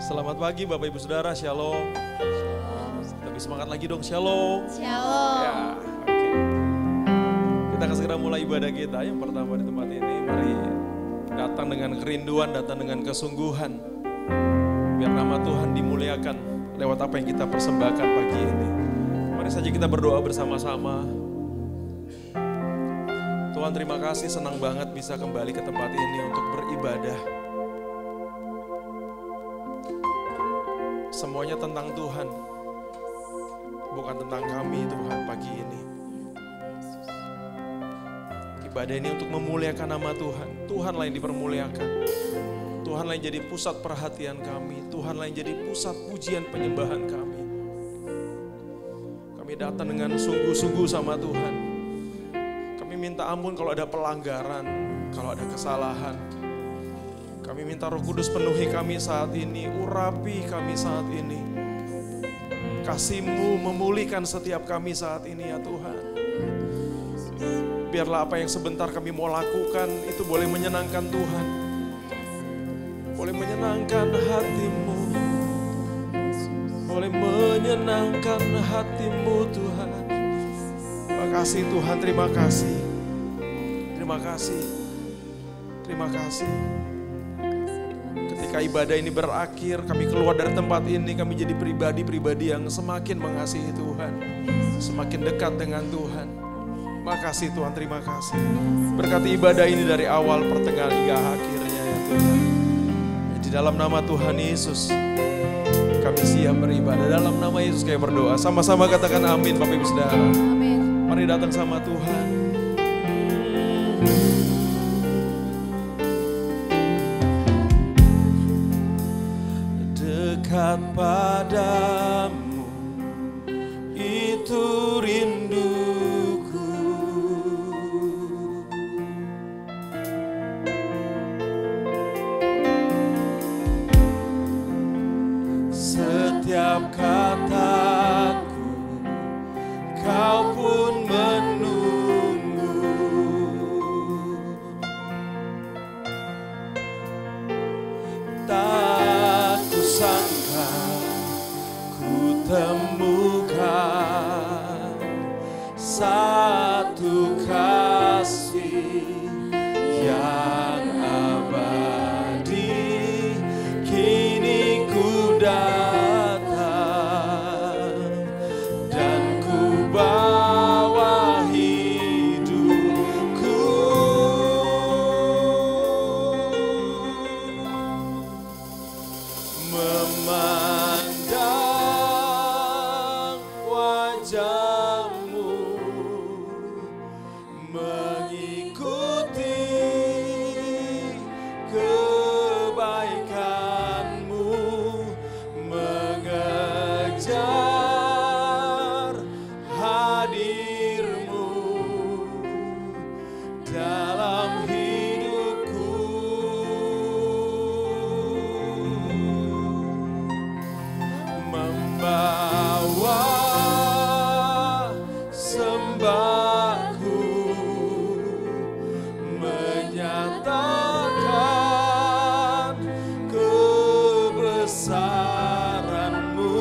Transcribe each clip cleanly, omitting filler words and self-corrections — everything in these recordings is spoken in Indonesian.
Selamat pagi Bapak Ibu Saudara, Shalom. Lebih semangat lagi dong, Shalom. Shalom. Ya, oke. Kita akan segera mulai ibadah kita. Yang pertama di tempat ini, mari datang dengan kerinduan, datang dengan kesungguhan. Biar nama Tuhan dimuliakan lewat apa yang kita persembahkan pagi ini. Mari saja kita berdoa bersama-sama. Tuhan, terima kasih, senang banget bisa kembali ke tempat ini untuk beribadah. Semuanya tentang Tuhan, bukan tentang kami Tuhan pagi ini. Ibadah ini untuk memuliakan nama Tuhan. Tuhanlah yang dipermuliakan. Tuhanlah yang jadi pusat perhatian kami. Tuhanlah yang jadi pusat pujian penyembahan kami. Kami datang dengan sungguh-sungguh sama Tuhan. Kami minta ampun kalau ada pelanggaran, kalau ada kesalahan. Kami minta Roh Kudus penuhi kami saat ini, urapi kami saat ini. Kasih-Mu memulihkan setiap kami saat ini ya Tuhan. Biarlah apa yang sebentar kami mau lakukan itu boleh menyenangkan Tuhan. Boleh menyenangkan hati-Mu. Boleh menyenangkan hati-Mu Tuhan. Terima kasih Tuhan, terima kasih. Terima kasih. Terima kasih. Ketika ibadah ini berakhir, kami keluar dari tempat ini, kami jadi pribadi-pribadi yang semakin mengasihi Tuhan, semakin dekat dengan Tuhan. Makasih Tuhan, terima kasih. Berkati ibadah ini dari awal, pertengahan hingga akhirnya ya Tuhan. Di dalam nama Tuhan Yesus, kami siap beribadah. Dalam nama Yesus kami berdoa. Sama-sama katakan amin Bapak Ibu Saudara. Amin. Mari datang sama Tuhan. Dekat padamu itu rinduku. Setiap kataku kau pun menunggu. Tak kusangka ku temukan satu kasih yang abadi. Kini ku datang dan ku bawa hidupku. Memandang wajah-Mu, mengikuti kebaikan-Mu, mengejar hadir-Mu dalam hidupku. Membawa sembahku, menyatakan kebesaran-Mu,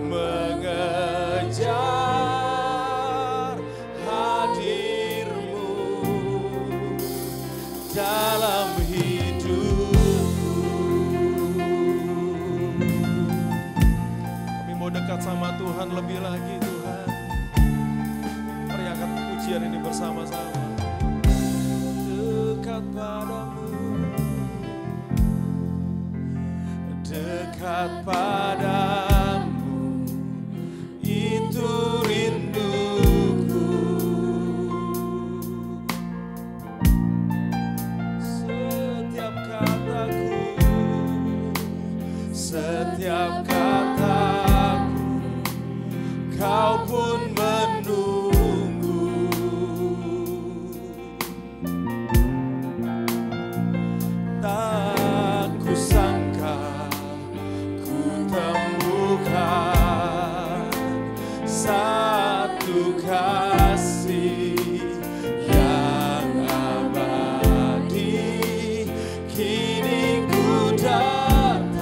mengejar hadir-Mu dalam hidupku. Kami mau dekat sama Tuhan lebih lagi Tuhan. Mari angkat pujian ini bersama-sama. Dekat padamu, dekat padamu itu rinduku. Setiap kataku, setiap kataku kau pun menunggu. Tak kusangka ku temukan satu kasih yang abadi. Kini ku datang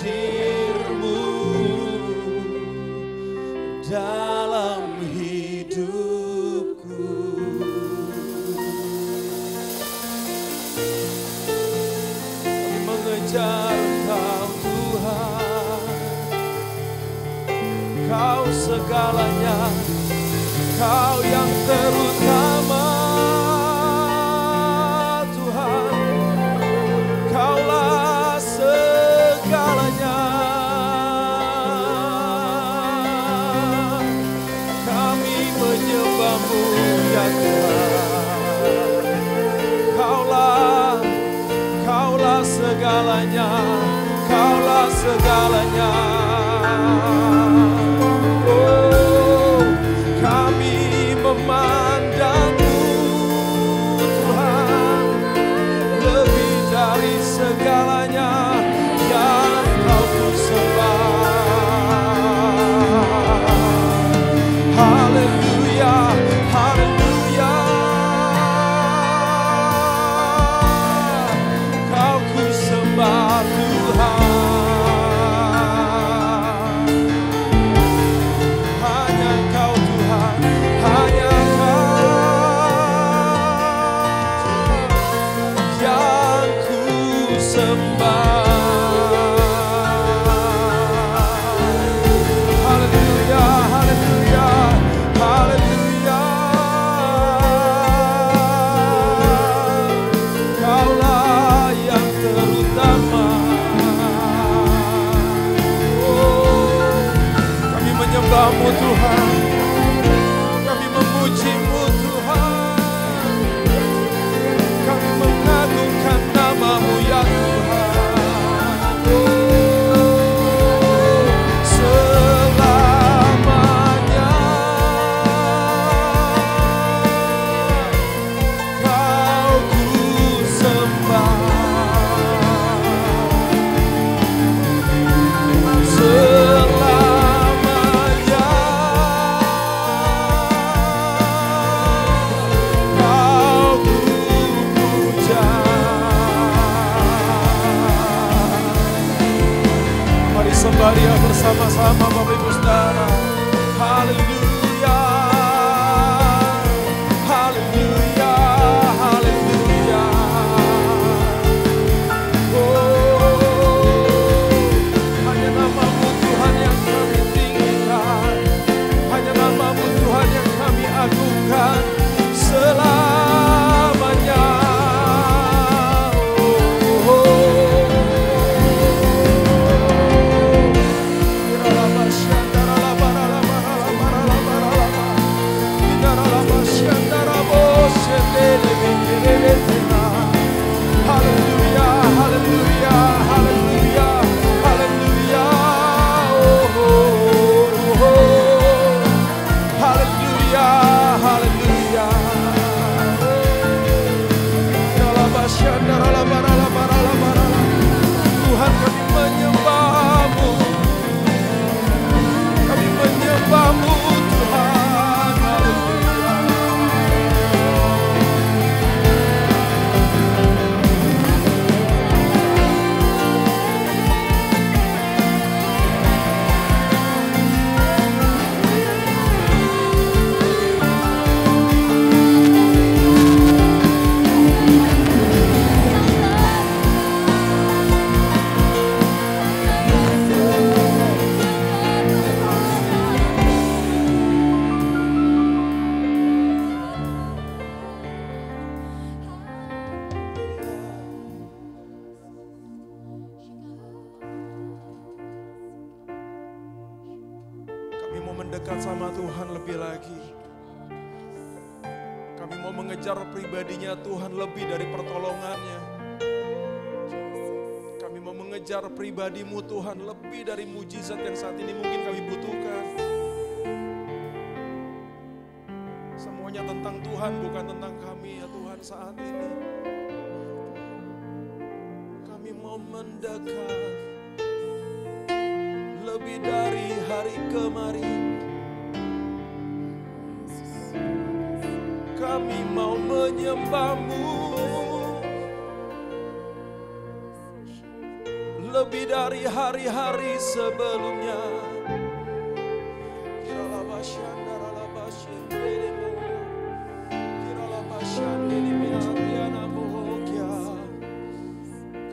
hadir-Mu dalam hidupku. Kami mengejar Engkau Tuhan, Kau segalanya, Kau yang terutama Tuhan, Kaulah segalanya. Kami menyembah-Mu ya Tuhan, Kaulah segalanya, Kaulah segalanya. Oh, kami memandang-Mu Tuhan, lebih dari segalanya yang Kau ku sembah. Haleluya, haleluya. Kau ku sembah Tuhan. Hanya Kau Tuhan, hanya Kau yang ku sembah. Haleluya, haleluya, haleluya. Kaulah yang terutama. Oh, kami menyembah-Mu Tuhan, kami memuji-Mu Tuhan, kami mengagungkan nama-Mu ya Tuhan. Oh, selamanya Kau ku sembah. Selamanya Kau ku puja. Mari sembah Dia bersama-sama Bapak Ibu Saudara. Haleluya, haleluya, haleluya. Oh, hanya nama-Mu Tuhan yang kami tinggikan, hanya nama-Mu Tuhan yang kami agungkan selamanya. Haleluya, haleluya, haleluya, haleluya. Oh, oh, oh. Haleluya, haleluya. Tuhan, kami menyembah-Mu, kami menyembah-Mu Tuhan. Haleluya. Kami mau mendekat sama Tuhan lebih lagi. Kami mau mengejar pribadinya Tuhan lebih dari pertolongannya. Kami mau mengejar pribadi-Mu Tuhan lebih dari mujizat yang saat ini mungkin kami butuhkan. Semuanya tentang Tuhan, bukan tentang kami ya Tuhan saat ini. Kami mau mendekat lebih dari hari kemarin. Kami mau menyembah-Mu lebih dari hari-hari sebelumnya.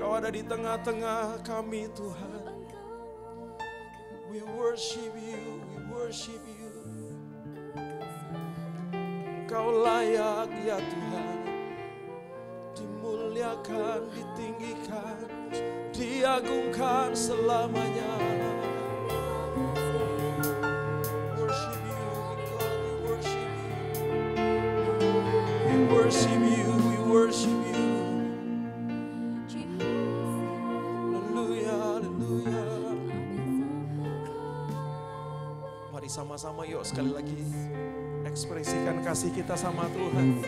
Kau ada di tengah-tengah kami Tuhan. We worship you, we worship you. Kau layak ya Tuhan, dimuliakan, ditinggikan, diagungkan selamanya. Worship you, God, we worship you. We worship you, we worship you. Haleluya, haleluya. Mari sama-sama yuk sekali lagi ekspresikan kasih kita sama Tuhan.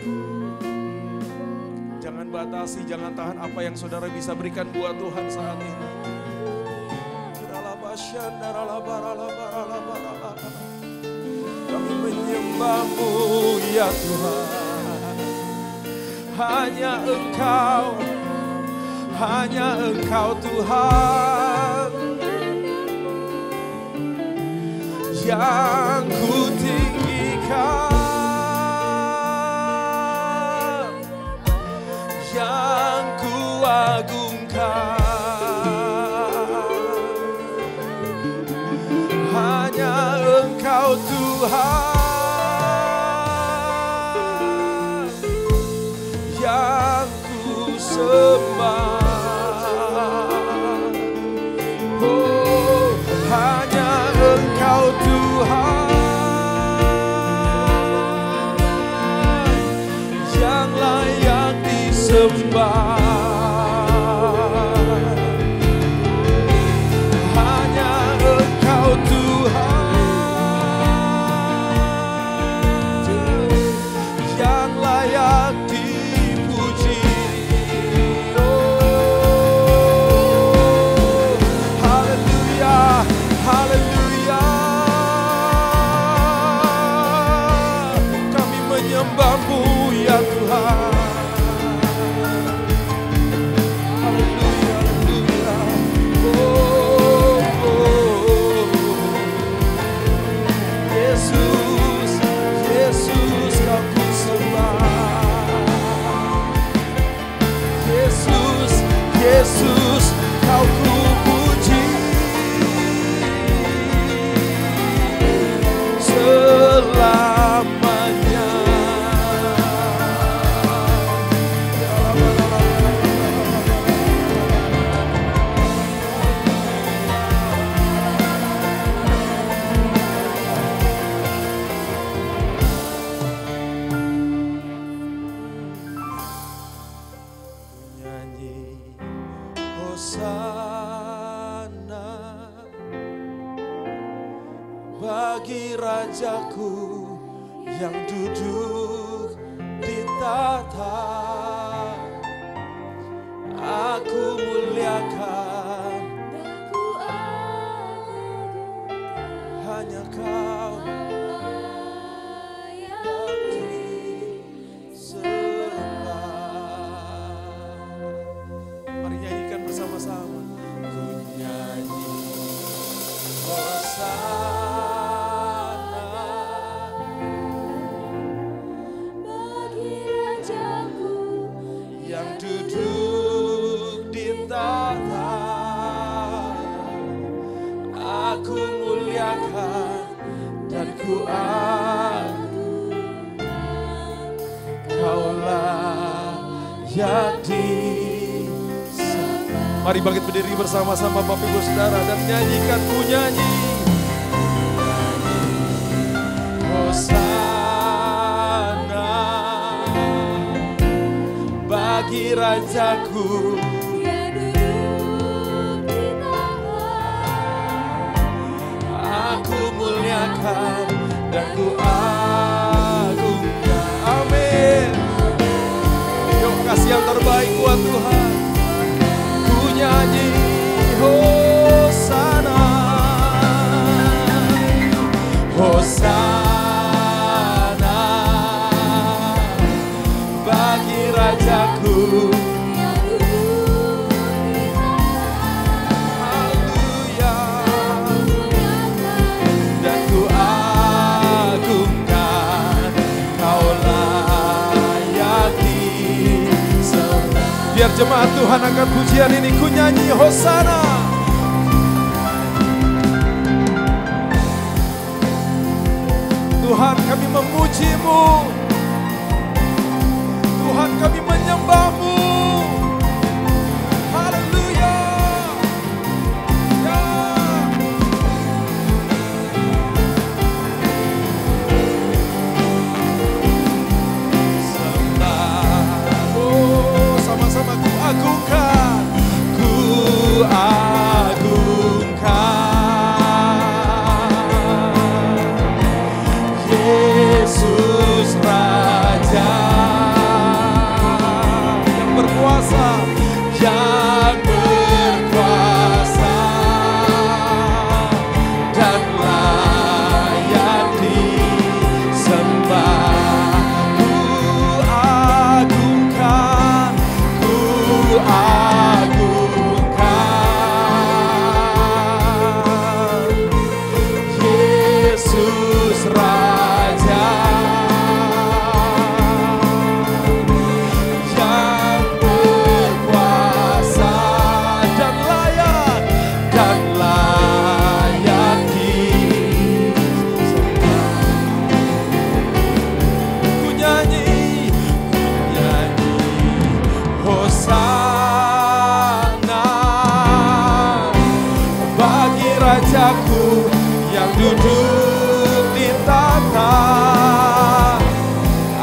Jangan batasi, jangan tahan apa yang saudara bisa berikan buat Tuhan saat ini. Kami menyembah-Mu ya Tuhan. Hanya Engkau Tuhan yang ku tinggikan, yang ku agungkan. Hanya Engkau Tuhan yang ku sembah. Oh, hanya Engkau Tuhan yang layak disembah. Hanya Engkau Tuhan yang layak dipuji. Oh, haleluya, haleluya. Kami menyembah-Mu ya Tuhan. Haleluya, haleluya. Oh, oh. Yesus, Yesus Kau ku sembah. Yesus, Yesus Kau ku puji selamanya. Nyanyi Hosana bagi Rajaku yang duduk di tahta. Aku muliakan, hanya Kau yang disembah. Mari nyanyikan bersama-sama. Ku nyanyi Hosana bagi Rajaku yang duduk di tahta. Aku muliakan dan ku agungkan. Kaulah yang disembah. Mari bangkit berdiri bersama-sama Bapak Ibu Saudara dan nyanyikan, ku nyanyi Hosana bagi Rajaku yang duduk di tahta. Aku muliakan dan ku agungkan. Amin. Yuk kasih yang terbaik buat Tuhan. Ku nyanyi Hosana, Hosana bagi Rajaku yang duduk di tahta. Biar jemaat Tuhan angkat pujian ini, ku nyanyi Hosana. Tuhan, kami memuji-Mu. Tuhan, kami menyembah-Mu. Haleluya. Ya. Sembah, oh, sama-sama ku agungkan. Ku agungkan Yesus Raja yang berkuasa, yang berkuasa dan layak disembah. Ku agungkan Yesus Raja yang berkuasa dan layak disembah. Ku nyanyi Hosana bagi Rajaku yang duduk di tahta.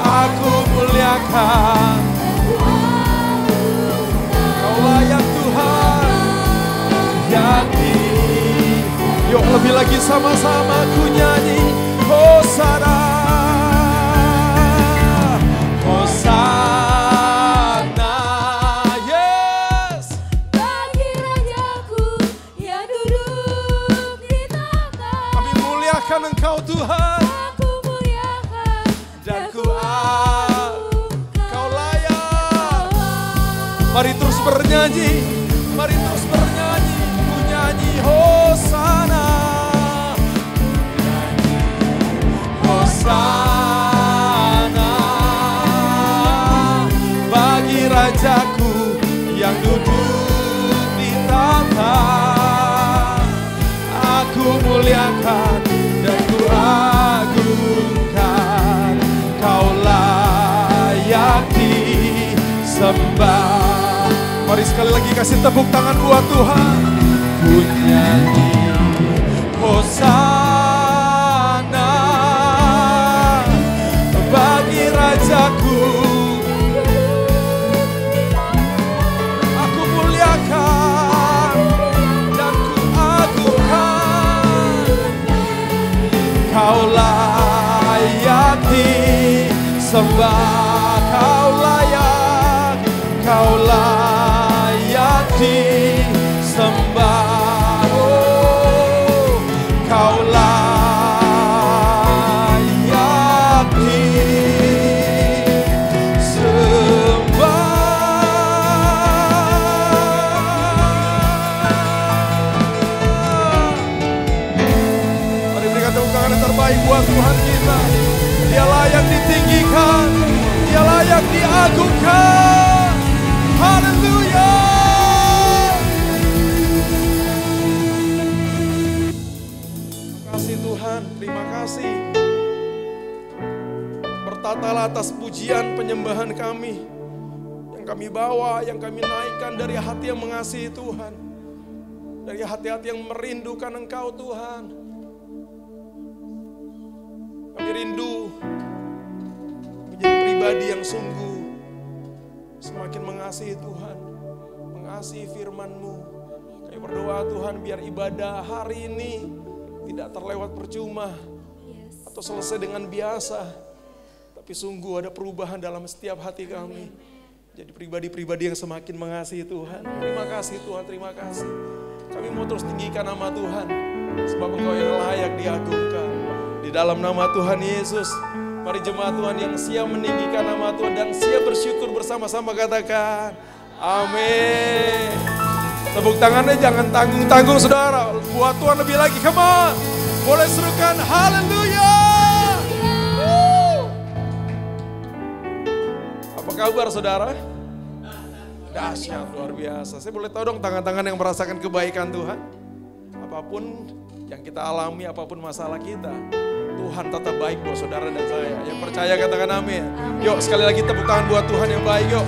Aku muliakan, Kau layak Tuhan. Yuk lebih lagi sama-sama ku nyanyi Hosana. Hosana, yes. Bagi Rajaku yang duduk di tahta. Kami muliakan Engkau Tuhan. Aku muliakan Dan ku Kau layak. Mari terus bernyanyi, mari terus bernyanyi. Ku nyanyi Hosana, Hosana bagi Rajaku yang duduk di tahta. Aku muliakan dan ku agungkan, Kau layak disembah. Mari sekali lagi kasih tepuk tangan buat Tuhan. Ku nyanyi Hosana bagi Rajaku. Aku muliakan dan ku agungkan, Kau layak disembah. Kau layak disembah. Oh, Kau layak disembah. Mari berikan tepuk tangan yang terbaik buat Tuhan kita. Dia layak ditinggikan, Dia layak diagungkan. Haleluya. Terima kasih Tuhan, terima kasih. Bertatalah atas pujian penyembahan kami, yang kami bawa, yang kami naikkan dari hati yang mengasihi Tuhan, dari hati-hati yang merindukan Engkau Tuhan. Kami rindu menjadi pribadi yang sungguh semakin mengasihi Tuhan, mengasihi firman-Mu. Kami berdoa Tuhan, biar ibadah hari ini tidak terlewat percuma atau selesai dengan biasa, tapi sungguh ada perubahan dalam setiap hati kami. Jadi pribadi-pribadi yang semakin mengasihi Tuhan. Terima kasih Tuhan, terima kasih. Kami mau terus tinggikan nama Tuhan, sebab Engkau yang layak diagungkan. Di dalam nama Tuhan Yesus, mari jemaat Tuhan yang siap meninggikan nama Tuhan dan siap bersyukur bersama-sama katakan amin. Tepuk tangannya jangan tanggung-tanggung saudara. Buat Tuhan lebih lagi, come on. Boleh serukan haleluya. Apa kabar saudara? Dahsyat, luar biasa. Saya boleh tahu dong tangan-tangan yang merasakan kebaikan Tuhan? Apapun yang kita alami, apapun masalah kita, Tuhan tetap baik buat saudara dan saya. Yang percaya katakan amin. Yuk sekali lagi tepuk tangan buat Tuhan yang baik yuk.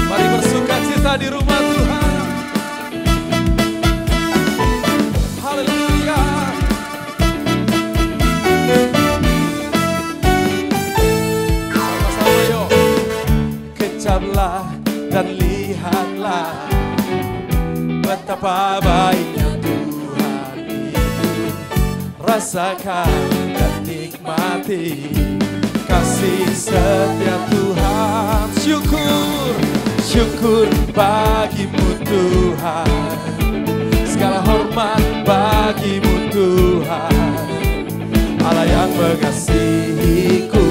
Mari bersuka cita di rumah Tuhan. Haleluya. Sama-sama yuk. Kecaplah dan lihatlah betapa baiknya Tuhan itu. Rasakan dan nikmati kasih setia Tuhan. Syukur, syukur bagimu Tuhan. Segala hormat bagimu Tuhan. Allah yang mengasihiku,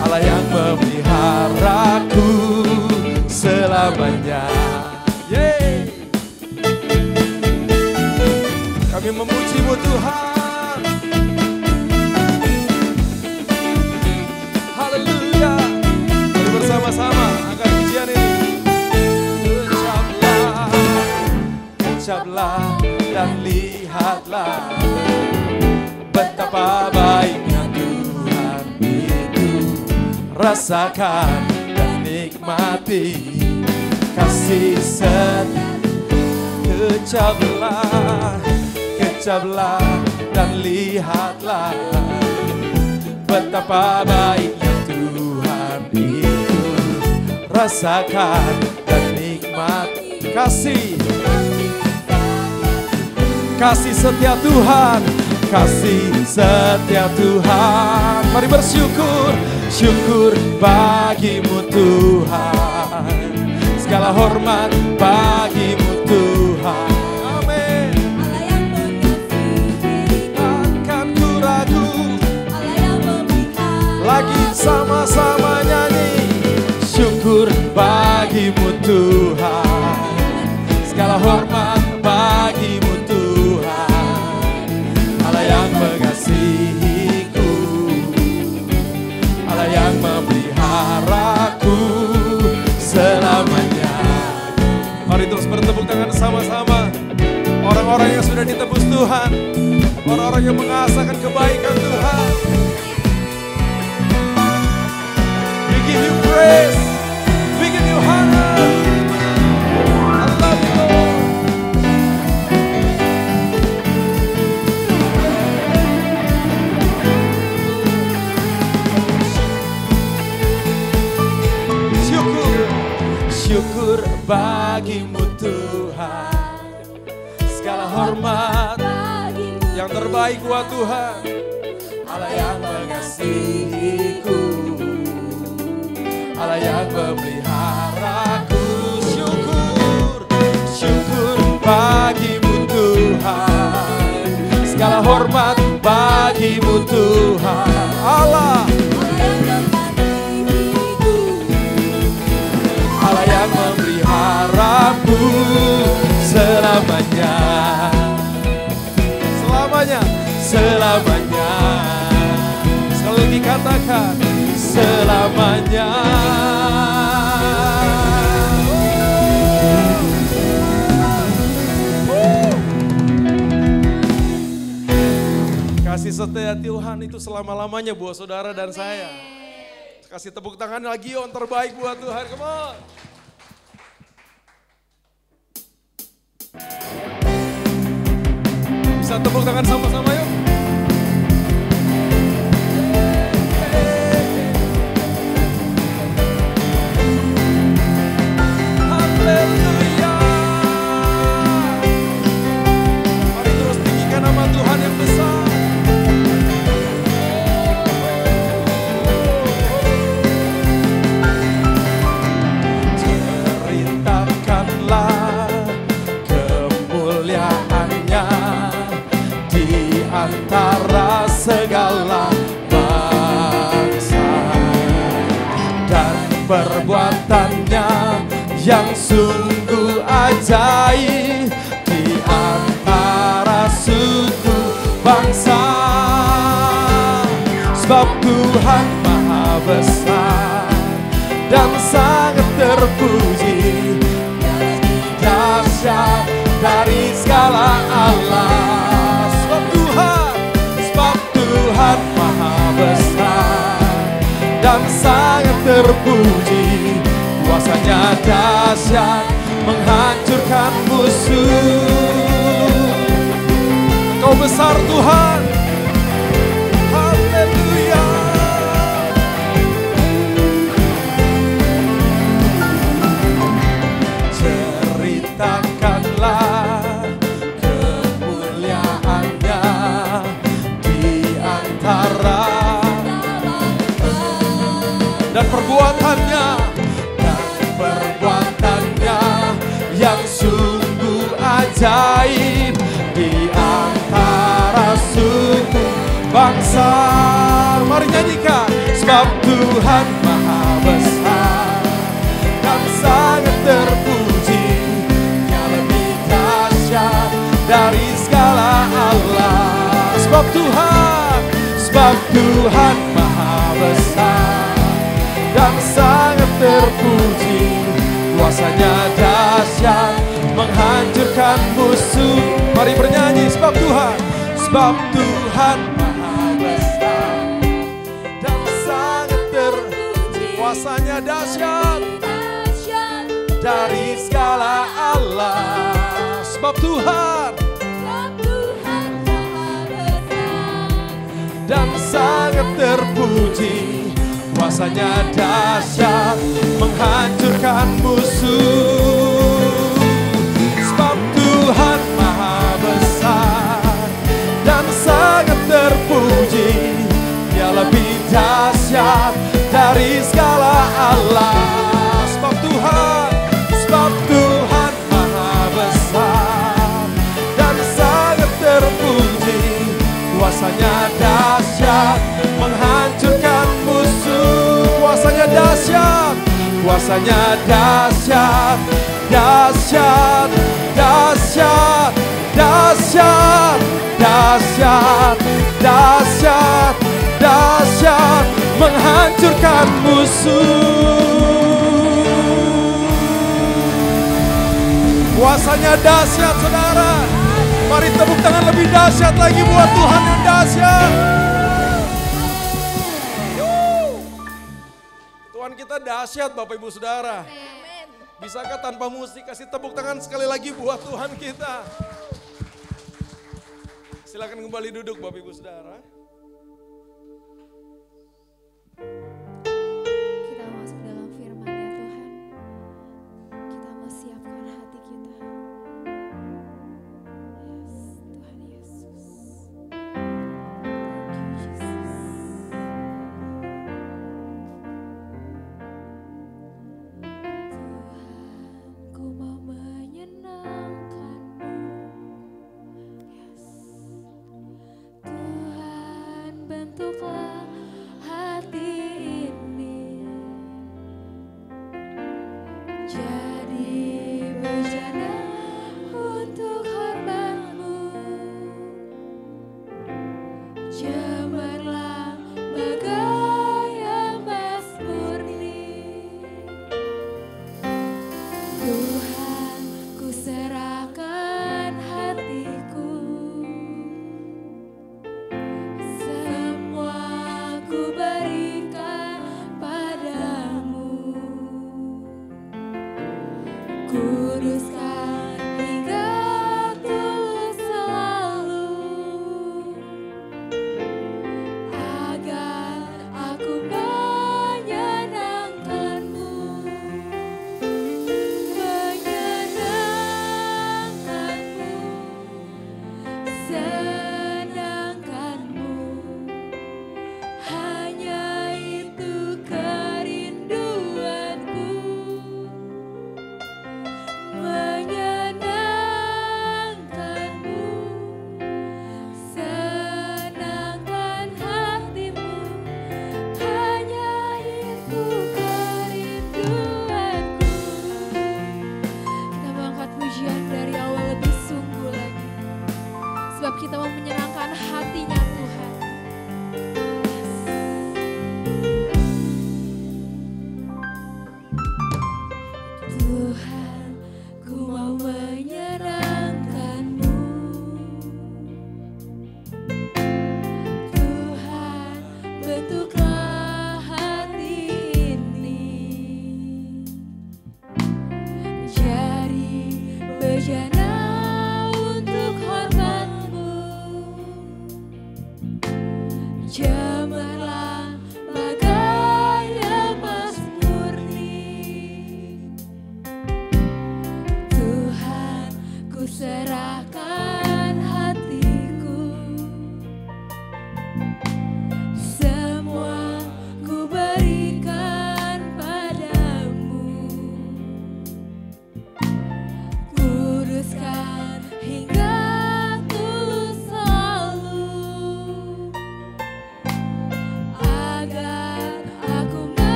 Allah yang memeliharaku selamanya. Yeay. Kami memuji-Mu Tuhan. Haleluya. Mari bersama-sama angkat pujian ini. Ucaplah, ucaplah dan lihatlah betapa baiknya Tuhan itu. Rasakan dan nikmati kasih setia. Kecaplah, kecaplah dan lihatlah betapa baiknya Tuhan itu. Rasakan dan nikmati kasih setia Tuhan, kasih setia Tuhan. Mari bersyukur, syukur bagimu Tuhan. Segala hormat bagimu Tuhan. Amin. Allah yang mengasihi, Takkan ku ragu. Allah yang memihak. Lagi sama-sama nyanyi. Syukur bagimu Tuhan. Segala hormat bagimu Tuhan. Allah yang mengasihiku, Allah yang memeliharaku selamanya. Mari terus bertepuk tangan sama-sama. Orang-orang yang sudah ditebus Tuhan, orang-orang yang mengasahkan kebaikan Tuhan. We give you praise, we give you honor. I love you, Lord. Syukur bagimu Tuhan. Segala hormat yang terbaik buat Tuhan. Allah yang mengasihiku, Allah yang memeliharaku. Syukur, syukur bagimu Tuhan. Segala hormat bagimu Tuhan. Allah yang memeliharaku selamanya. Selamanya, selamanya. Sekali lagi katakan selamanya. Kasih setia Tuhan itu selama-lamanya buat saudara dan saya. Kasih tepuk tangan lagi yang terbaik buat Tuhan. Come on. Bisa tepuk tangan sama-sama yuk. Haleluya. Mari terus tinggikan nama Tuhan yang besar. Ceritakanlah kemuliaannya di antara segala bangsa, dan perbuatannya yang sungguh ajaib di antara suku bangsa. Tuhan maha besar dan sangat terpuji, dahsyat dari segala Allah. Sebab Tuhan maha besar dan sangat terpuji, kuasanya dahsyat menghancurkan musuh. Engkau besar Tuhan, haleluya. Ceritakanlah kemuliaannya di antara dan perbuatannya yang sungguh ajaib di antara suku bangsa. Mari nyanyikan. Sebab Tuhan maha besar dan sangat terpuji, Dia lebih dahsyat dari segala Allah. Sebab Tuhan maha besar dan sangat terpuji, kuasanya dahsyat menghancurkan musuh. Mari bernyanyi. Sebab Tuhan maha besar dan sangat terpuji, kuasanya dahsyat dari segala Allah. Sebab Tuhan maha besar dan sangat terpuji, kuasanya dahsyat menghancurkan musuh. Sebab Tuhan maha besar dan sangat terpuji, Dia lebih dahsyat dari segala Allah. Sebab Tuhan maha besar dan sangat terpuji, kuasanya dahsyat menghancurkan musuh. Kuasanya dahsyat, kuasanya dahsyat, dahsyat, dahsyat, dahsyat, dahsyat, dahsyat, dahsyat, menghancurkan musuh. Kuasanya dahsyat, saudara. Mari tepuk tangan lebih dahsyat lagi buat Tuhan yang dahsyat. Tuhan kita dahsyat, Bapak Ibu Saudara. Bisakah tanpa musik kasih tepuk tangan sekali lagi buat Tuhan kita. Silakan kembali duduk Bapak Ibu Saudara. Kita masuk dalam firman-Nya Tuhan. Kita mau siapkan hati kita. Yes, Tuhan Yesus. Thank you, Jesus. Tuhan, ku mau menyenangkan-Mu. Yes. Tuhan, bentuklah hati ini jadi bejana untuk hormat-Mu. Cemerlang bagai emas murni. Tuhan, ku serahkan hatiku. Semua ku berikan padamu. Kuduskan hingga tulus selalu, agar aku menyenangkan-Mu. Menyenangkan-Mu, senangkan-Mu. Hanya itu kerinduanku.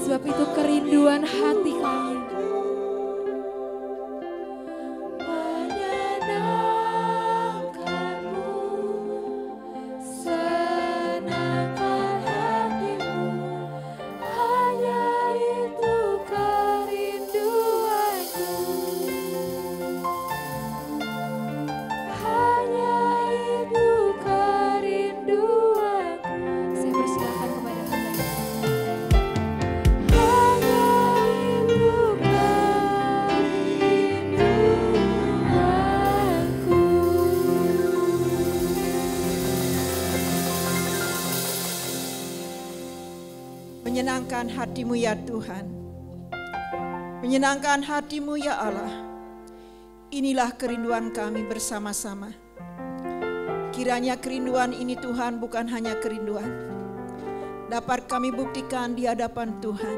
Sebab itu kerinduan hati kami. Menyenangkan hatimu ya Tuhan, menyenangkan hatimu ya Allah. Inilah kerinduan kami bersama-sama. Kiranya kerinduan ini Tuhan bukan hanya kerinduan, dapat kami buktikan di hadapan Tuhan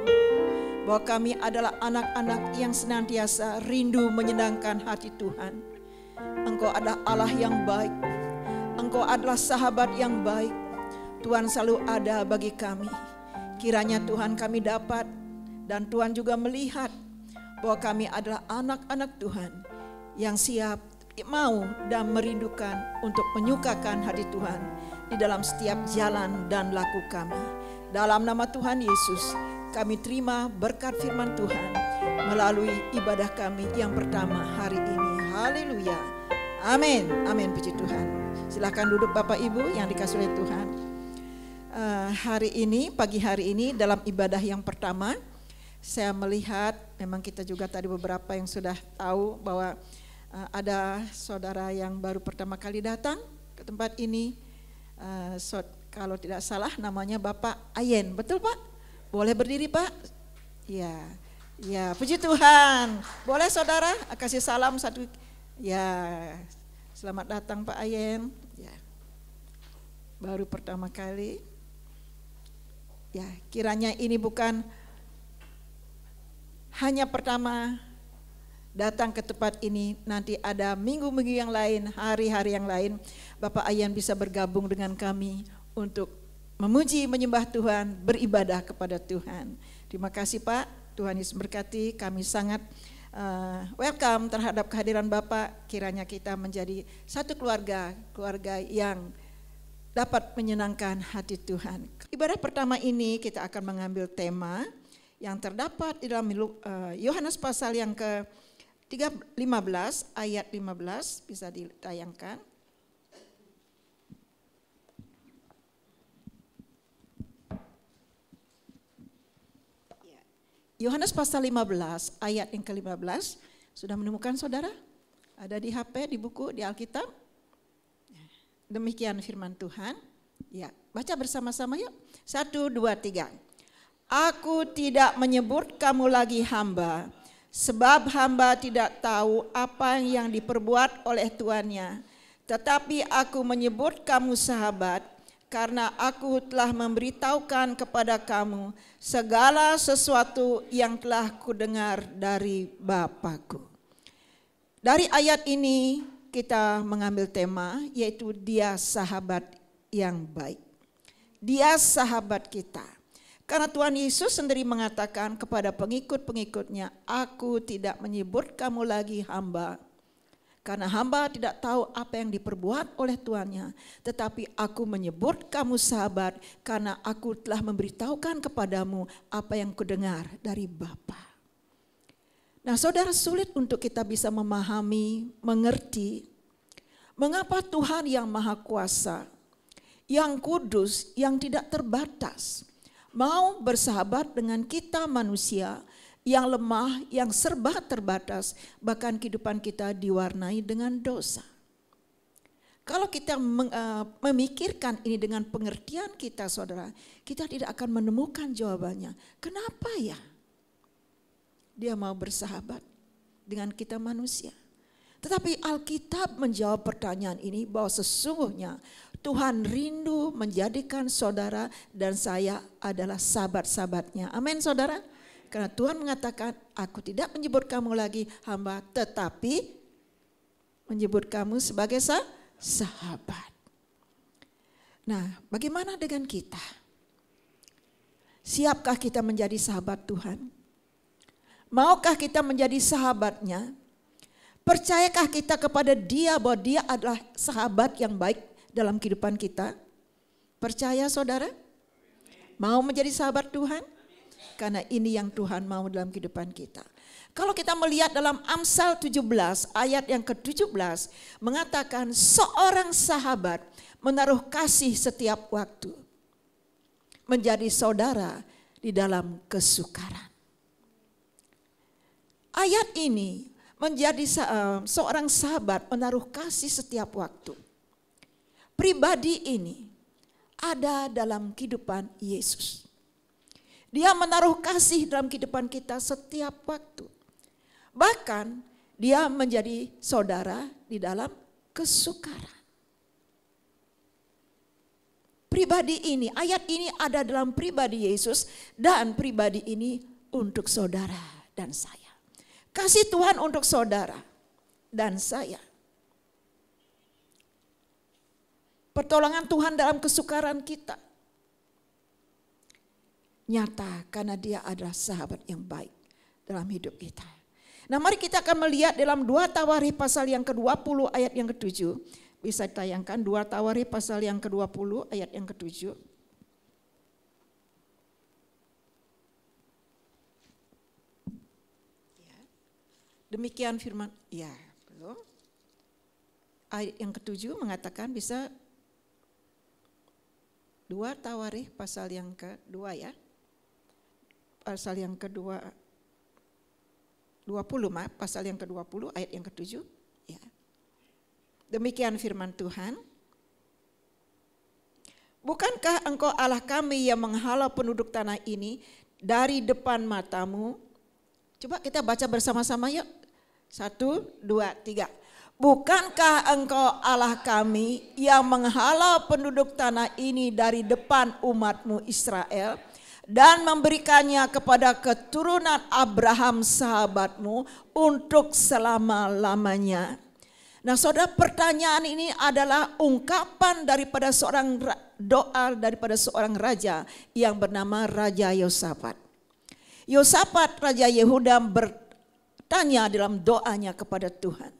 bahwa kami adalah anak-anak yang senantiasa rindu menyenangkan hati Tuhan. Engkau adalah Allah yang baik, Engkau adalah sahabat yang baik. Tuhan selalu ada bagi kami. Kiranya Tuhan kami dapat dan Tuhan juga melihat bahwa kami adalah anak-anak Tuhan yang siap, mau dan merindukan untuk menyukakan hati Tuhan di dalam setiap jalan dan laku kami. Dalam nama Tuhan Yesus kami terima berkat firman Tuhan melalui ibadah kami yang pertama hari ini. Haleluya. Amin. Amin, puji Tuhan. Silakan duduk Bapak Ibu yang dikasihi oleh Tuhan. Hari ini, pagi hari ini dalam ibadah yang pertama, saya melihat memang kita juga tadi beberapa yang sudah tahu bahwa ada saudara yang baru pertama kali datang ke tempat ini. Kalau tidak salah namanya Bapak Ayen, betul Pak? Boleh berdiri Pak? Ya, ya, puji Tuhan. Boleh saudara kasih salam satu? Ya, selamat datang Pak Ayen. Ya, baru pertama kali. Ya, kiranya ini bukan hanya pertama datang ke tempat ini, nanti ada minggu-minggu yang lain, hari-hari yang lain, Bapak Ayan bisa bergabung dengan kami untuk memuji, menyembah Tuhan, beribadah kepada Tuhan. Terima kasih Pak, Tuhan Yesus berkati, kami sangat welcome terhadap kehadiran Bapak. Kiranya kita menjadi satu keluarga yang dapat menyenangkan hati Tuhan. Ibadah pertama ini kita akan mengambil tema yang terdapat di dalam Yohanes pasal yang ke-15 ayat 15, bisa ditayangkan. Yohanes pasal 15 ayat yang ke-15, sudah menemukan saudara? Ada di HP, di buku, di Alkitab? Demikian firman Tuhan. Ya, baca bersama-sama yuk. 1, 2, 3. Aku tidak menyebut kamu lagi hamba, sebab hamba tidak tahu apa yang diperbuat oleh tuannya. Tetapi aku menyebut kamu sahabat, karena aku telah memberitahukan kepada kamu segala sesuatu yang telah kudengar dari Bapa-Ku. Dari ayat ini kita mengambil tema, yaitu dia sahabat yang baik. Dia sahabat kita. Karena Tuhan Yesus sendiri mengatakan kepada pengikut-pengikutnya, aku tidak menyebut kamu lagi hamba, karena hamba tidak tahu apa yang diperbuat oleh tuannya. Tetapi aku menyebut kamu sahabat, karena aku telah memberitahukan kepadamu apa yang kudengar dari Bapa. Nah saudara, sulit untuk kita bisa memahami, mengerti mengapa Tuhan yang Maha Kuasa, yang kudus, yang tidak terbatas, mau bersahabat dengan kita manusia yang lemah, yang serba terbatas, bahkan kehidupan kita diwarnai dengan dosa. Kalau kita memikirkan ini dengan pengertian kita saudara, kita tidak akan menemukan jawabannya. Kenapa ya dia mau bersahabat dengan kita manusia? Tetapi Alkitab menjawab pertanyaan ini bahwa sesungguhnya Tuhan rindu menjadikan saudara dan saya adalah sahabat-sahabatnya. Amin saudara. Karena Tuhan mengatakan, aku tidak menyebut kamu lagi hamba, tetapi menyebut kamu sebagai sahabat. Nah, bagaimana dengan kita? Siapkah kita menjadi sahabat Tuhan? Maukah kita menjadi sahabatnya? Percayakah kita kepada dia bahwa dia adalah sahabat yang baik dalam kehidupan kita? Percaya saudara? Mau menjadi sahabat Tuhan? Karena ini yang Tuhan mau dalam kehidupan kita. Kalau kita melihat dalam Amsal 17 ayat yang ke-17 mengatakan seorang sahabat menaruh kasih setiap waktu, menjadi saudara di dalam kesukaran. Ayat ini menjadi seorang sahabat menaruh kasih setiap waktu. Pribadi ini ada dalam kehidupan Yesus. Dia menaruh kasih dalam kehidupan kita setiap waktu. Bahkan dia menjadi saudara di dalam kesukaran. Pribadi ini, ayat ini ada dalam pribadi Yesus dan pribadi ini untuk saudara dan saya. Kasih Tuhan untuk saudara dan saya. Pertolongan Tuhan dalam kesukaran kita. Nyata karena dia adalah sahabat yang baik dalam hidup kita. Nah mari kita akan melihat dalam 2 Tawarikh pasal yang ke-20 ayat yang ke-7. Bisa ditayangkan 2 Tawarikh pasal yang ke-20 ayat yang ke-7. Demikian firman, ya belum. Ayat yang ke-7 mengatakan bisa 2 Tawarikh pasal yang ke-2 ya. Pasal yang ke-20, pasal yang ke-20 ayat yang ke-7 ya. Demikian firman Tuhan. Bukankah engkau Allah kami yang menghalau penduduk tanah ini dari depan matamu? Coba kita baca bersama-sama yuk. 1, 2, 3. Bukankah engkau Allah kami yang menghalau penduduk tanah ini dari depan umatmu Israel dan memberikannya kepada keturunan Abraham sahabatmu untuk selama-lamanya. Nah saudara, pertanyaan ini adalah ungkapan daripada seorang doa daripada seorang raja yang bernama Raja Yosafat. Yosafat Raja Yehuda tanya dalam doanya kepada Tuhan.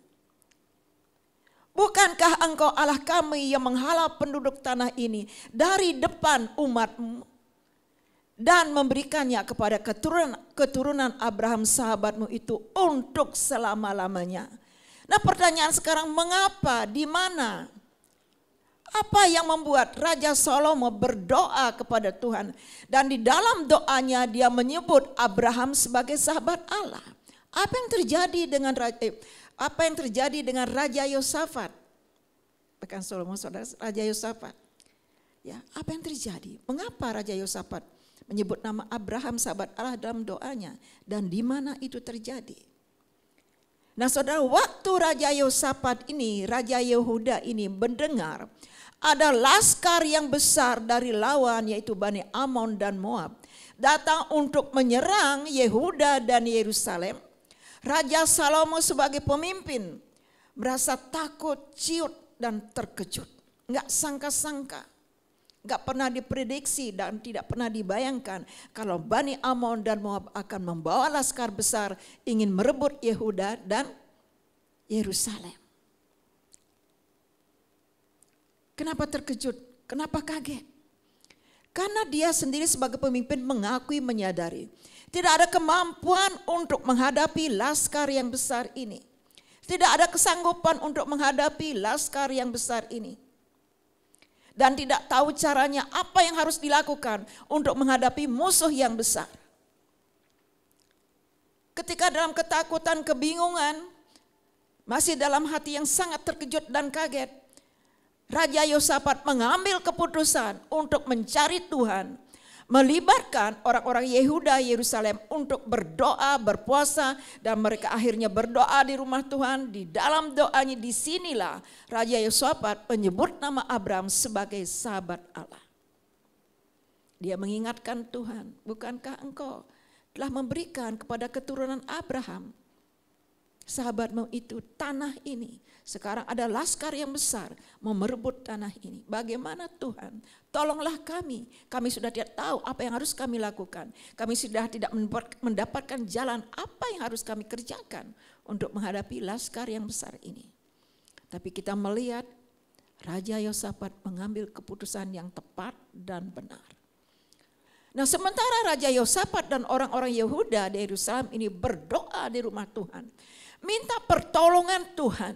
Bukankah Engkau Allah kami yang menghalau penduduk tanah ini dari depan umat-Mu dan memberikannya kepada keturunan Abraham sahabat-Mu itu untuk selama-lamanya. Nah, pertanyaan sekarang, mengapa, di mana? Apa yang membuat Raja Salomo berdoa kepada Tuhan dan di dalam doanya dia menyebut Abraham sebagai sahabat Allah? Apa yang terjadi dengan Raja Yosafat? Bukan Salomo, saudara, Raja Yosafat. Ya, apa yang terjadi? Mengapa Raja Yosafat menyebut nama Abraham sahabat Allah dalam doanya dan di mana itu terjadi? Nah, saudara, waktu Raja Yosafat ini, Raja Yehuda ini mendengar ada laskar yang besar dari lawan yaitu Bani Amon dan Moab datang untuk menyerang Yehuda dan Yerusalem. Raja Salomo sebagai pemimpin merasa takut, ciut dan terkejut. Enggak sangka-sangka, enggak pernah diprediksi dan tidak pernah dibayangkan kalau Bani Amon dan Moab akan membawa laskar besar ingin merebut Yehuda dan Yerusalem. Kenapa terkejut? Kenapa kaget? Karena dia sendiri sebagai pemimpin mengakui, menyadari tidak ada kemampuan untuk menghadapi laskar yang besar ini. Tidak ada kesanggupan untuk menghadapi laskar yang besar ini. Dan tidak tahu caranya apa yang harus dilakukan untuk menghadapi musuh yang besar. Ketika dalam ketakutan, kebingungan, masih dalam hati yang sangat terkejut dan kaget, Raja Yosafat mengambil keputusan untuk mencari Tuhan, melibatkan orang-orang Yehuda Yerusalem untuk berdoa, berpuasa, dan mereka akhirnya berdoa di rumah Tuhan. Di dalam doanya disinilah Raja Yosafat menyebut nama Abraham sebagai sahabat Allah. Dia mengingatkan Tuhan, bukankah Engkau telah memberikan kepada keturunan Abraham, sahabatmu itu, tanah ini. Sekarang ada laskar yang besar mau merebut tanah ini. Bagaimana Tuhan? Tolonglah kami. Kami sudah tidak tahu apa yang harus kami lakukan. Kami sudah tidak mendapatkan jalan apa yang harus kami kerjakan untuk menghadapi laskar yang besar ini. Tapi kita melihat Raja Yosafat mengambil keputusan yang tepat dan benar. Nah, sementara Raja Yosafat dan orang-orang Yehuda di Yerusalem ini berdoa di rumah Tuhan, minta pertolongan Tuhan,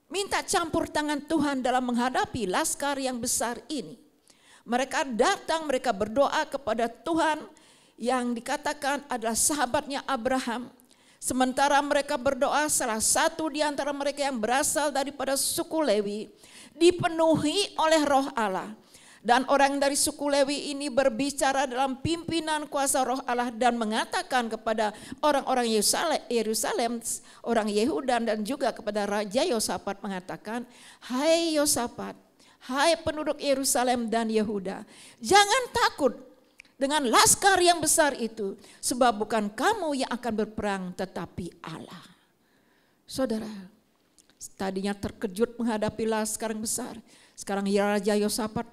minta campur tangan Tuhan dalam menghadapi laskar yang besar ini. Mereka datang, mereka berdoa kepada Tuhan yang dikatakan adalah sahabatnya Abraham. Sementara mereka berdoa, salah satu di antara mereka yang berasal daripada suku Lewi dipenuhi oleh Roh Allah. Dan orang dari suku Lewi ini berbicara dalam pimpinan kuasa Roh Allah dan mengatakan kepada orang-orang Yerusalem, orang Yehuda dan juga kepada Raja Yosafat mengatakan, "Hai Yosafat, hai penduduk Yerusalem dan Yehuda, jangan takut dengan laskar yang besar itu, sebab bukan kamu yang akan berperang tetapi Allah." Saudara, tadinya terkejut menghadapi laskar yang besar. Sekarang Raja Yosafat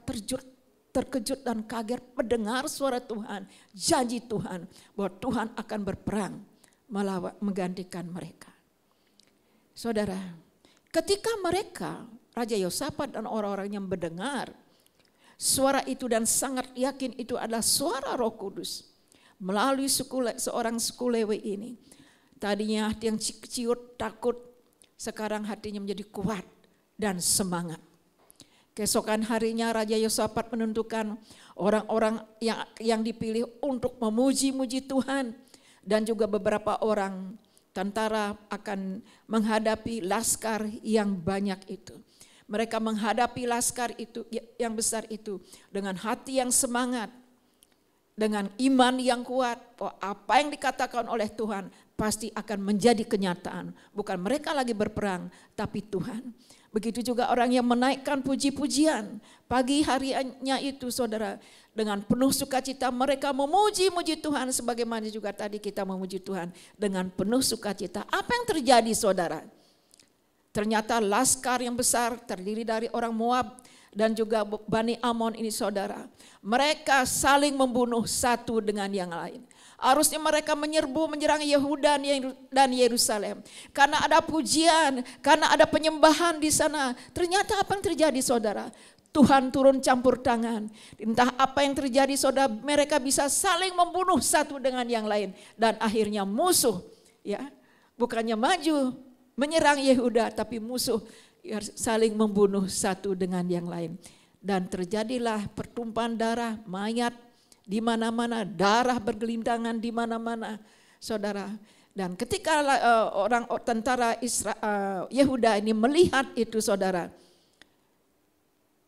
terkejut dan kaget mendengar suara Tuhan, janji Tuhan bahwa Tuhan akan berperang menggantikan mereka. Saudara, ketika mereka, Raja Yosafat dan orang-orang yang mendengar suara itu dan sangat yakin itu adalah suara Roh Kudus melalui seorang suku Lewi ini. Tadinya hati yang ciut, takut, sekarang hatinya menjadi kuat dan semangat. Keesokan harinya Raja Yosafat menentukan orang-orang yang dipilih untuk memuji-muji Tuhan. Dan juga beberapa orang tentara akan menghadapi laskar yang banyak itu. Mereka menghadapi laskar itu yang besar itu dengan hati yang semangat. Dengan iman yang kuat, bahwa apa yang dikatakan oleh Tuhan pasti akan menjadi kenyataan. Bukan mereka lagi berperang, tapi Tuhan. Begitu juga orang yang menaikkan puji-pujian. Pagi harinya itu saudara, dengan penuh sukacita mereka memuji-muji Tuhan. Sebagaimana juga tadi kita memuji Tuhan dengan penuh sukacita. Apa yang terjadi saudara? Ternyata laskar yang besar terdiri dari orang Moab dan juga Bani Amon ini saudara, mereka saling membunuh satu dengan yang lain. Harusnya mereka menyerang Yehuda dan Yerusalem. Karena ada pujian, karena ada penyembahan di sana. Ternyata apa yang terjadi saudara? Tuhan turun campur tangan. Entah apa yang terjadi saudara, mereka bisa saling membunuh satu dengan yang lain. Dan akhirnya musuh, ya, bukannya maju menyerang Yehuda, tapi musuh saling membunuh satu dengan yang lain. Dan terjadilah pertumpahan darah, mayat di mana-mana, darah bergelindangan di mana-mana, saudara. Dan ketika orang tentara Yehuda ini melihat itu, saudara,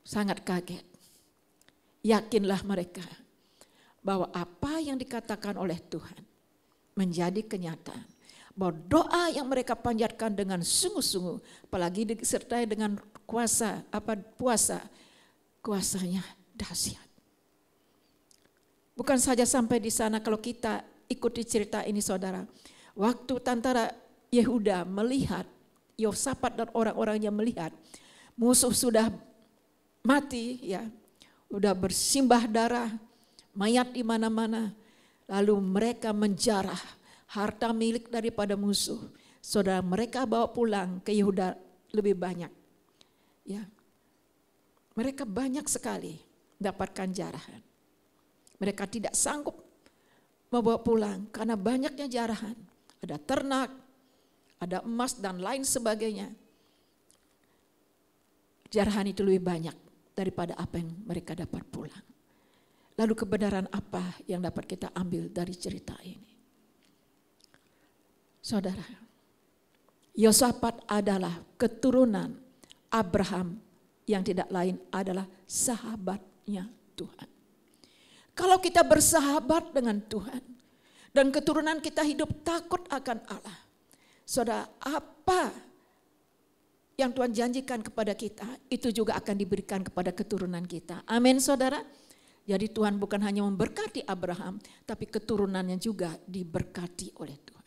sangat kaget. Yakinlah mereka bahwa apa yang dikatakan oleh Tuhan menjadi kenyataan. Bahwa doa yang mereka panjatkan dengan sungguh-sungguh, apalagi disertai dengan puasa, kuasanya dahsyat. Bukan saja sampai di sana, kalau kita ikuti cerita ini saudara. Waktu tentara Yehuda melihat, Yosafat dan orang-orangnya melihat musuh sudah mati, ya, sudah bersimbah darah, mayat di mana-mana. Lalu mereka menjarah harta milik daripada musuh. Saudara, mereka bawa pulang ke Yehuda lebih banyak. Ya. Mereka banyak sekali dapatkan jarahan. Mereka tidak sanggup membawa pulang karena banyaknya jarahan. Ada ternak, ada emas dan lain sebagainya. Jarahan itu lebih banyak daripada apa yang mereka dapat pulang. Lalu kebenaran apa yang dapat kita ambil dari cerita ini? Saudara, Yosafat adalah keturunan Abraham yang tidak lain adalah sahabatnya Tuhan. Kalau kita bersahabat dengan Tuhan dan keturunan kita hidup takut akan Allah, saudara, apa yang Tuhan janjikan kepada kita itu juga akan diberikan kepada keturunan kita. Amin saudara. Jadi Tuhan bukan hanya memberkati Abraham, tapi keturunannya juga diberkati oleh Tuhan.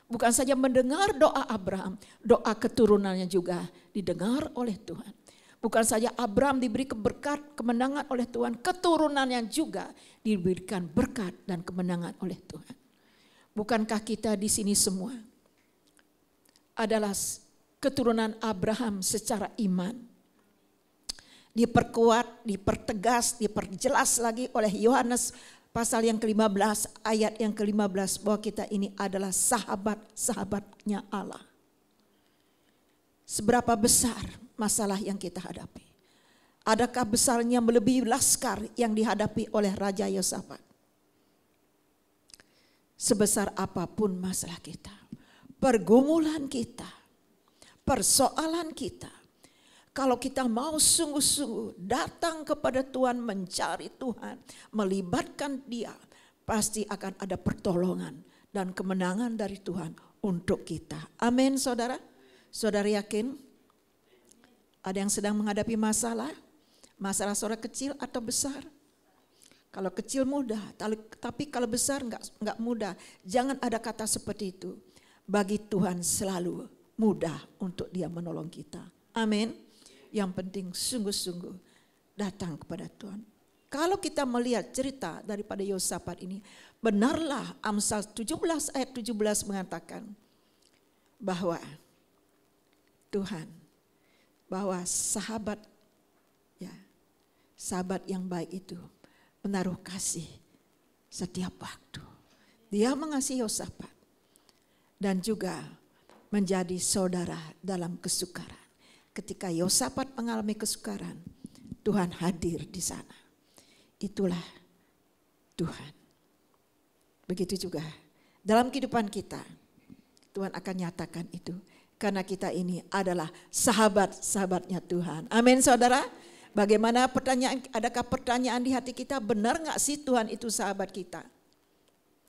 Bukan saja mendengar doa Abraham, doa keturunannya juga didengar oleh Tuhan. Bukan saja Abraham diberi berkat kemenangan oleh Tuhan, keturunannya juga diberikan berkat dan kemenangan oleh Tuhan. Bukankah kita di sini semua adalah keturunan Abraham secara iman? Diperkuat, dipertegas, diperjelas lagi oleh Yohanes pasal yang ke-15 ayat yang ke-15 bahwa kita ini adalah sahabat-sahabatnya Allah. Seberapa besar masalah yang kita hadapi? Adakah besarnya melebihi laskar yang dihadapi oleh Raja Yosafat? Sebesar apapun masalah kita, pergumulan kita, persoalan kita, kalau kita mau sungguh-sungguh datang kepada Tuhan, mencari Tuhan, melibatkan Dia, pasti akan ada pertolongan dan kemenangan dari Tuhan untuk kita. Amin saudara. Saudara yakin? Ada yang sedang menghadapi masalah? Masalah saudara kecil atau besar? Kalau kecil mudah, tapi kalau besar enggak mudah. Jangan ada kata seperti itu. Bagi Tuhan selalu mudah untuk Dia menolong kita. Amin. Yang penting sungguh-sungguh datang kepada Tuhan. Kalau kita melihat cerita daripada Yosafat ini, benarlah Amsal 17 ayat 17 mengatakan bahwa Tuhan, bahwa sahabat yang baik itu menaruh kasih setiap waktu. Dia mengasihi Yosafat dan juga menjadi saudara dalam kesukaran. Ketika Yosafat mengalami kesukaran, Tuhan hadir di sana. Itulah Tuhan. Begitu juga dalam kehidupan kita, Tuhan akan nyatakan itu. Karena kita ini adalah sahabat-sahabatnya Tuhan. Amin saudara. Bagaimana pertanyaan, adakah pertanyaan di hati kita, benar gak sih Tuhan itu sahabat kita?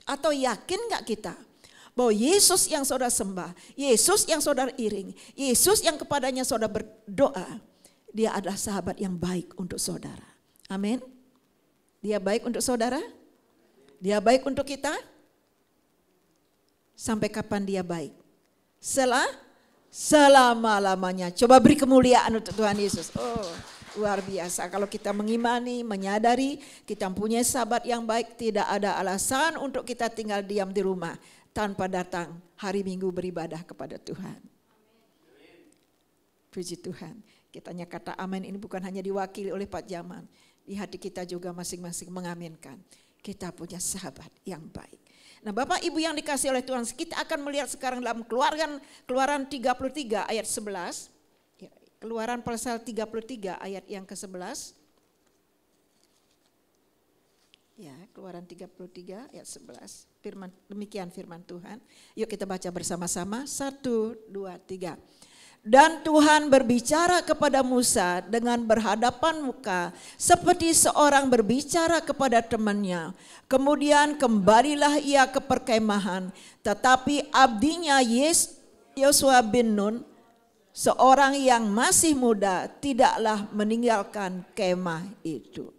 Atau yakin gak kita bahwa Yesus yang saudara sembah, Yesus yang saudara iring, Yesus yang kepadanya saudara berdoa, Dia adalah sahabat yang baik untuk saudara. Amin. Dia baik untuk saudara? Dia baik untuk kita? Sampai kapan Dia baik? Selama-lamanya. Coba beri kemuliaan untuk Tuhan Yesus. Oh, Luar biasa. Kalau kita mengimani, menyadari kita mempunyai sahabat yang baik, tidak ada alasan untuk kita tinggal diam di rumah tanpa datang hari Minggu beribadah kepada Tuhan. Puji Tuhan. Kitanya kata amin ini bukan hanya diwakili oleh Pak Jamal. Di hati kita juga masing-masing mengaminkan. Kita punya sahabat yang baik. Nah Bapak Ibu yang dikasih oleh Tuhan, kita akan melihat sekarang dalam Keluaran 33 ayat 11. Keluaran pasal 33 ayat yang ke-11. Ya, Keluaran 33 ayat 11. Demikian firman Tuhan. Yuk kita baca bersama-sama. 1, 2, 3. Dan Tuhan berbicara kepada Musa dengan berhadapan muka seperti seorang berbicara kepada temannya. Kemudian kembalilah ia ke perkemahan, tetapi abdinya Yosua bin Nun, seorang yang masih muda, tidaklah meninggalkan kemah itu.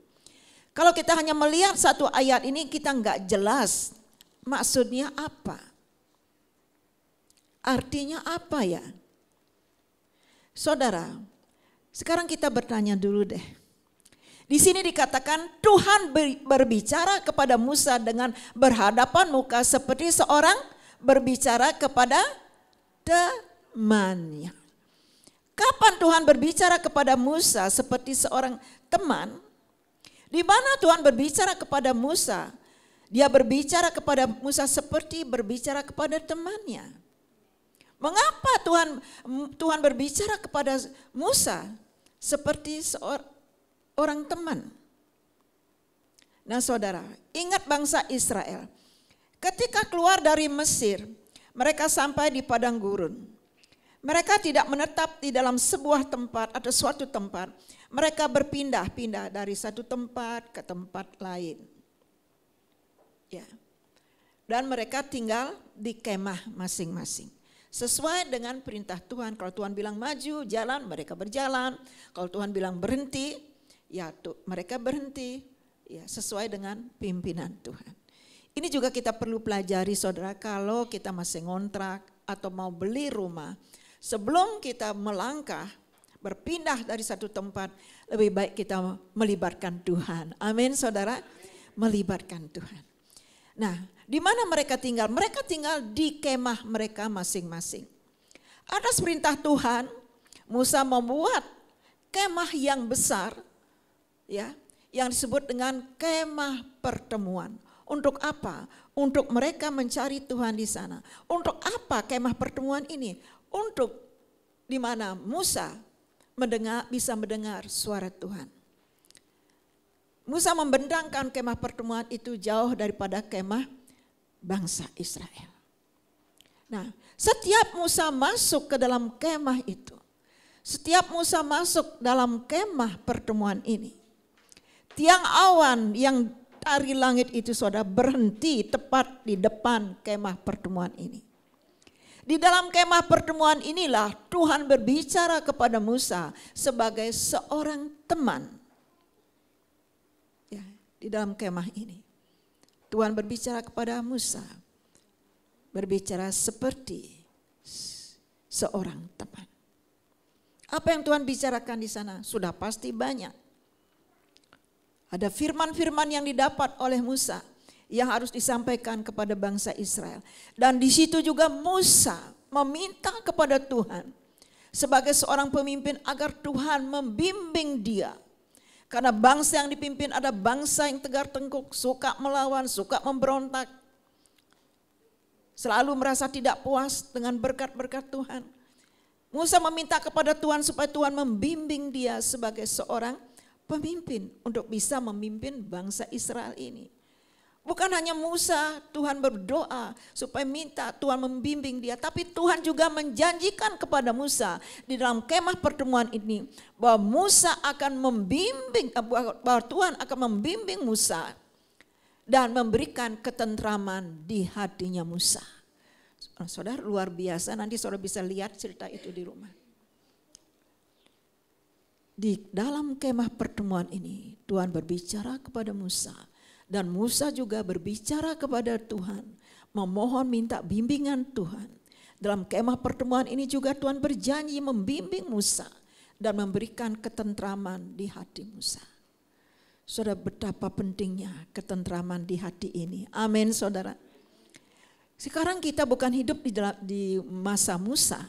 Kalau kita hanya melihat satu ayat ini, kita enggak jelas maksudnya apa. Artinya apa ya? Saudara, sekarang kita bertanya dulu deh. Di sini dikatakan Tuhan berbicara kepada Musa dengan berhadapan muka seperti seorang berbicara kepada temannya. Kapan Tuhan berbicara kepada Musa seperti seorang teman? Di mana Tuhan berbicara kepada Musa? Dia berbicara kepada Musa seperti berbicara kepada temannya. Mengapa Tuhan berbicara kepada Musa seperti seorang teman? Nah saudara, ingat bangsa Israel. Ketika keluar dari Mesir, mereka sampai di padang gurun. Mereka tidak menetap di dalam sebuah tempat atau suatu tempat. Mereka berpindah-pindah dari satu tempat ke tempat lain. Ya. Dan mereka tinggal di kemah masing-masing. Sesuai dengan perintah Tuhan. Kalau Tuhan bilang maju, jalan, mereka berjalan. Kalau Tuhan bilang berhenti, ya mereka berhenti. Ya, sesuai dengan pimpinan Tuhan. Ini juga kita perlu pelajari saudara, kalau kita masih ngontrak atau mau beli rumah. Sebelum kita melangkah, berpindah dari satu tempat, lebih baik kita melibatkan Tuhan. Amin saudara, melibatkan Tuhan. Nah, di mana mereka tinggal? Mereka tinggal di kemah mereka masing-masing. Atas perintah Tuhan, Musa membuat kemah yang besar, ya, yang disebut dengan kemah pertemuan. Untuk apa? Untuk mereka mencari Tuhan di sana. Untuk apa kemah pertemuan ini? Untuk di mana Musa bisa mendengar suara Tuhan. Musa membentangkan kemah pertemuan itu jauh daripada kemah bangsa Israel. Nah, setiap Musa masuk ke dalam kemah itu, setiap Musa masuk dalam kemah pertemuan ini, tiang awan yang dari langit itu saudara berhenti tepat di depan kemah pertemuan ini. Di dalam kemah pertemuan inilah Tuhan berbicara kepada Musa sebagai seorang teman. Ya, di dalam kemah ini Tuhan berbicara kepada Musa, berbicara seperti seorang teman. Apa yang Tuhan bicarakan di sana? Sudah pasti banyak. Ada firman-firman yang didapat oleh Musa yang harus disampaikan kepada bangsa Israel. Dan di situ juga Musa meminta kepada Tuhan sebagai seorang pemimpin agar Tuhan membimbing dia. Karena bangsa yang dipimpin ada bangsa yang tegar tengkuk, suka melawan, suka memberontak. Selalu merasa tidak puas dengan berkat-berkat Tuhan. Musa meminta kepada Tuhan supaya Tuhan membimbing dia sebagai seorang pemimpin untuk bisa memimpin bangsa Israel ini. Bukan hanya Musa, Tuhan berdoa supaya minta Tuhan membimbing dia. Tapi Tuhan juga menjanjikan kepada Musa di dalam kemah pertemuan ini bahwa Musa akan membimbing, bahwa Tuhan akan membimbing Musa dan memberikan ketentraman di hatinya Musa. Saudara luar biasa, nanti saudara bisa lihat cerita itu di rumah. Di dalam kemah pertemuan ini Tuhan berbicara kepada Musa. Dan Musa juga berbicara kepada Tuhan, memohon minta bimbingan Tuhan. Dalam kemah pertemuan ini juga Tuhan berjanji membimbing Musa dan memberikan ketentraman di hati Musa. Saudara, betapa pentingnya ketentraman di hati ini. Amin, saudara. Sekarang kita bukan hidup di masa Musa.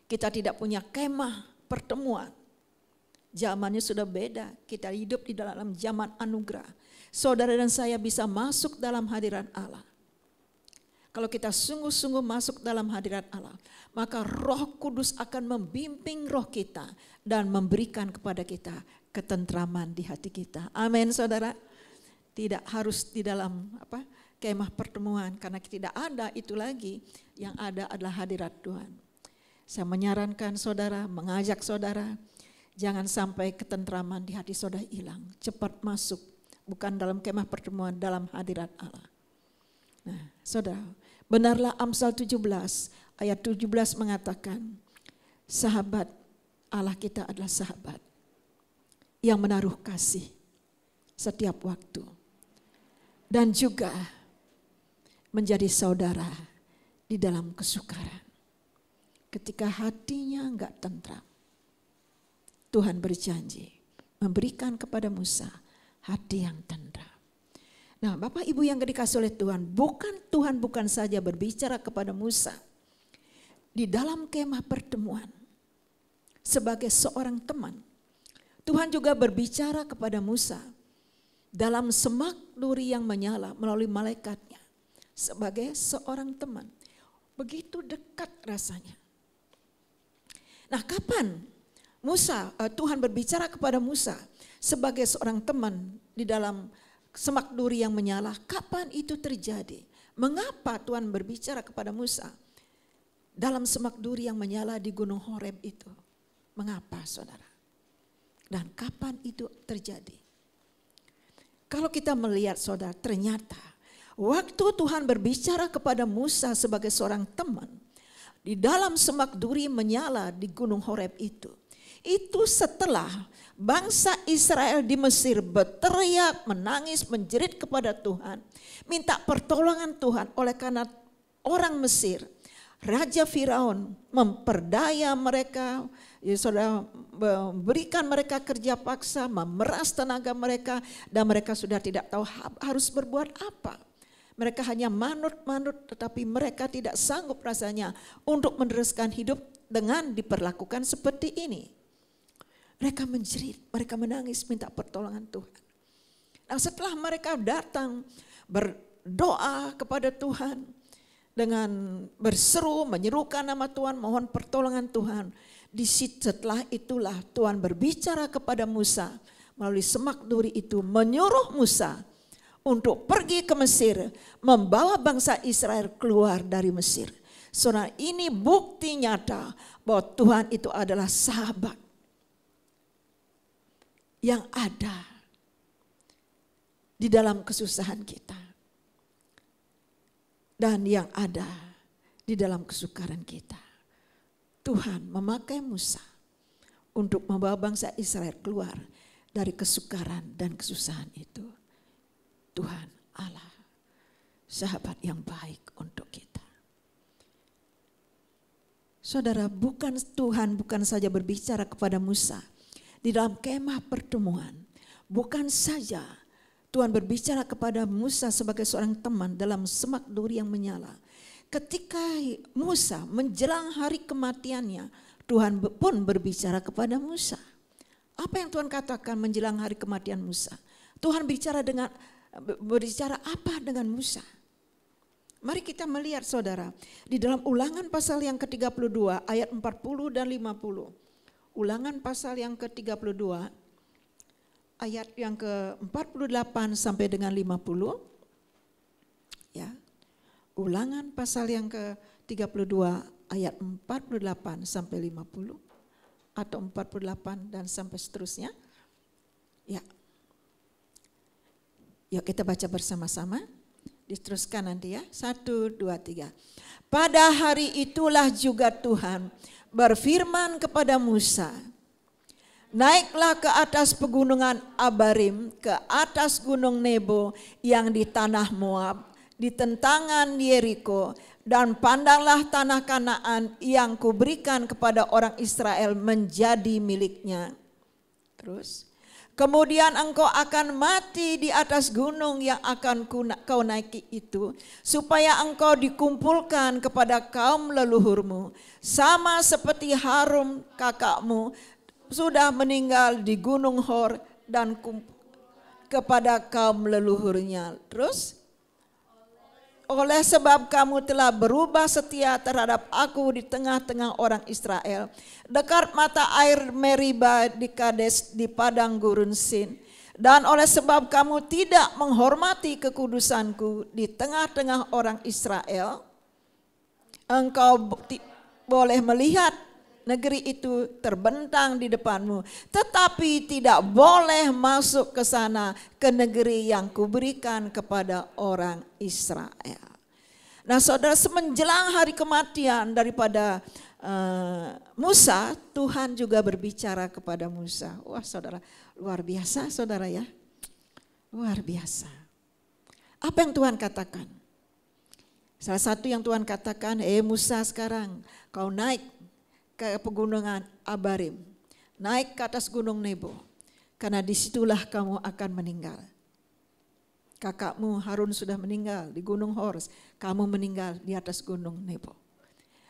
Kita tidak punya kemah pertemuan. Zamannya sudah beda. Kita hidup di dalam zaman anugerah. Saudara dan saya bisa masuk dalam hadirat Allah. Kalau kita sungguh-sungguh masuk dalam hadirat Allah, maka Roh Kudus akan membimbing roh kita dan memberikan kepada kita ketentraman di hati kita. Amin, saudara. Tidak harus di dalam kemah pertemuan, karena tidak ada itu lagi. Yang ada adalah hadirat Tuhan. Saya menyarankan saudara, mengajak saudara, jangan sampai ketentraman di hati saudara hilang. Cepat masuk, bukan dalam kemah pertemuan, dalam hadirat Allah. Nah, saudara, benarlah Amsal 17 ayat 17 mengatakan, sahabat Allah kita adalah sahabat yang menaruh kasih setiap waktu dan juga menjadi saudara di dalam kesukaran. Ketika hatinya enggak tentram, Tuhan berjanji memberikan kepada Musa hati yang tentram. Nah, Bapak Ibu yang dikasihi oleh Tuhan, Tuhan bukan saja berbicara kepada Musa di dalam kemah pertemuan sebagai seorang teman. Tuhan juga berbicara kepada Musa dalam semak duri yang menyala melalui malaikatnya sebagai seorang teman. Begitu dekat rasanya. Nah, kapan Tuhan berbicara kepada Musa sebagai seorang teman di dalam semak duri yang menyala? Kapan itu terjadi? Mengapa Tuhan berbicara kepada Musa dalam semak duri yang menyala di Gunung Horeb itu? Mengapa, saudara? Dan kapan itu terjadi? Kalau kita melihat, saudara, ternyata waktu Tuhan berbicara kepada Musa sebagai seorang teman di dalam semak duri menyala di Gunung Horeb itu setelah bangsa Israel di Mesir berteriak, menangis, menjerit kepada Tuhan, minta pertolongan Tuhan. Oleh karena orang Mesir, Raja Firaun memperdaya mereka, saudara, memberikan mereka kerja paksa, memeras tenaga mereka, dan mereka sudah tidak tahu harus berbuat apa. Mereka hanya manut-manut, tetapi mereka tidak sanggup rasanya untuk meneruskan hidup dengan diperlakukan seperti ini. Mereka menjerit, mereka menangis, minta pertolongan Tuhan. Nah, setelah mereka datang berdoa kepada Tuhan dengan berseru, menyerukan nama Tuhan, mohon pertolongan Tuhan. Setelah itulah Tuhan berbicara kepada Musa melalui semak duri itu, menyuruh Musa untuk pergi ke Mesir, membawa bangsa Israel keluar dari Mesir. Saudara, ini bukti nyata bahwa Tuhan itu adalah sahabat yang ada di dalam kesusahan kita dan yang ada di dalam kesukaran kita. Tuhan memakai Musa untuk membawa bangsa Israel keluar dari kesukaran dan kesusahan itu. Tuhan Allah, sahabat yang baik untuk kita. Saudara, Tuhan bukan saja berbicara kepada Musa di dalam kemah pertemuan. Bukan saja Tuhan berbicara kepada Musa sebagai seorang teman dalam semak duri yang menyala. Ketika Musa menjelang hari kematiannya, Tuhan pun berbicara kepada Musa. Apa yang Tuhan katakan menjelang hari kematian Musa? Tuhan berbicara apa dengan Musa? Mari kita melihat, saudara, di dalam Ulangan pasal yang ke-32 ayat 40 dan 50. Ulangan pasal yang ke-32 ayat yang ke-48 sampai dengan 50. Ya. Ulangan pasal yang ke-32 ayat 48 sampai 50 atau 48 dan sampai seterusnya. Ya. Yuk kita baca bersama-sama. Diteruskan nanti ya. 1, 2, 3. Pada hari itulah juga Tuhan berfirman kepada Musa, naiklah ke atas pegunungan Abarim, ke atas gunung Nebo yang di tanah Moab, di tentangan Yeriko, dan pandanglah tanah Kanaan yang kuberikan kepada orang Israel menjadi miliknya. Terus, kemudian engkau akan mati di atas gunung yang akan kau naiki itu, supaya engkau dikumpulkan kepada kaum leluhurmu, sama seperti Harun kakakmu sudah meninggal di gunung Hor dan kepada kaum leluhurnya. Terus, oleh sebab kamu telah berubah setia terhadap aku di tengah-tengah orang Israel, dekat mata air Meriba di Kades di padang gurun Sin, dan oleh sebab kamu tidak menghormati kekudusanku di tengah-tengah orang Israel, engkau boleh melihat negeri itu terbentang di depanmu, tetapi tidak boleh masuk ke sana, ke negeri yang kuberikan kepada orang Israel. Nah saudara, semenjelang hari kematian daripada Musa, Tuhan juga berbicara kepada Musa. Wah saudara, luar biasa saudara ya. Luar biasa. Apa yang Tuhan katakan? Salah satu yang Tuhan katakan, Musa sekarang kau naik ke pegunungan Abarim, naik ke atas gunung Nebo, karena disitulah kamu akan meninggal. Kakakmu Harun sudah meninggal di gunung Hor, kamu meninggal di atas gunung Nebo.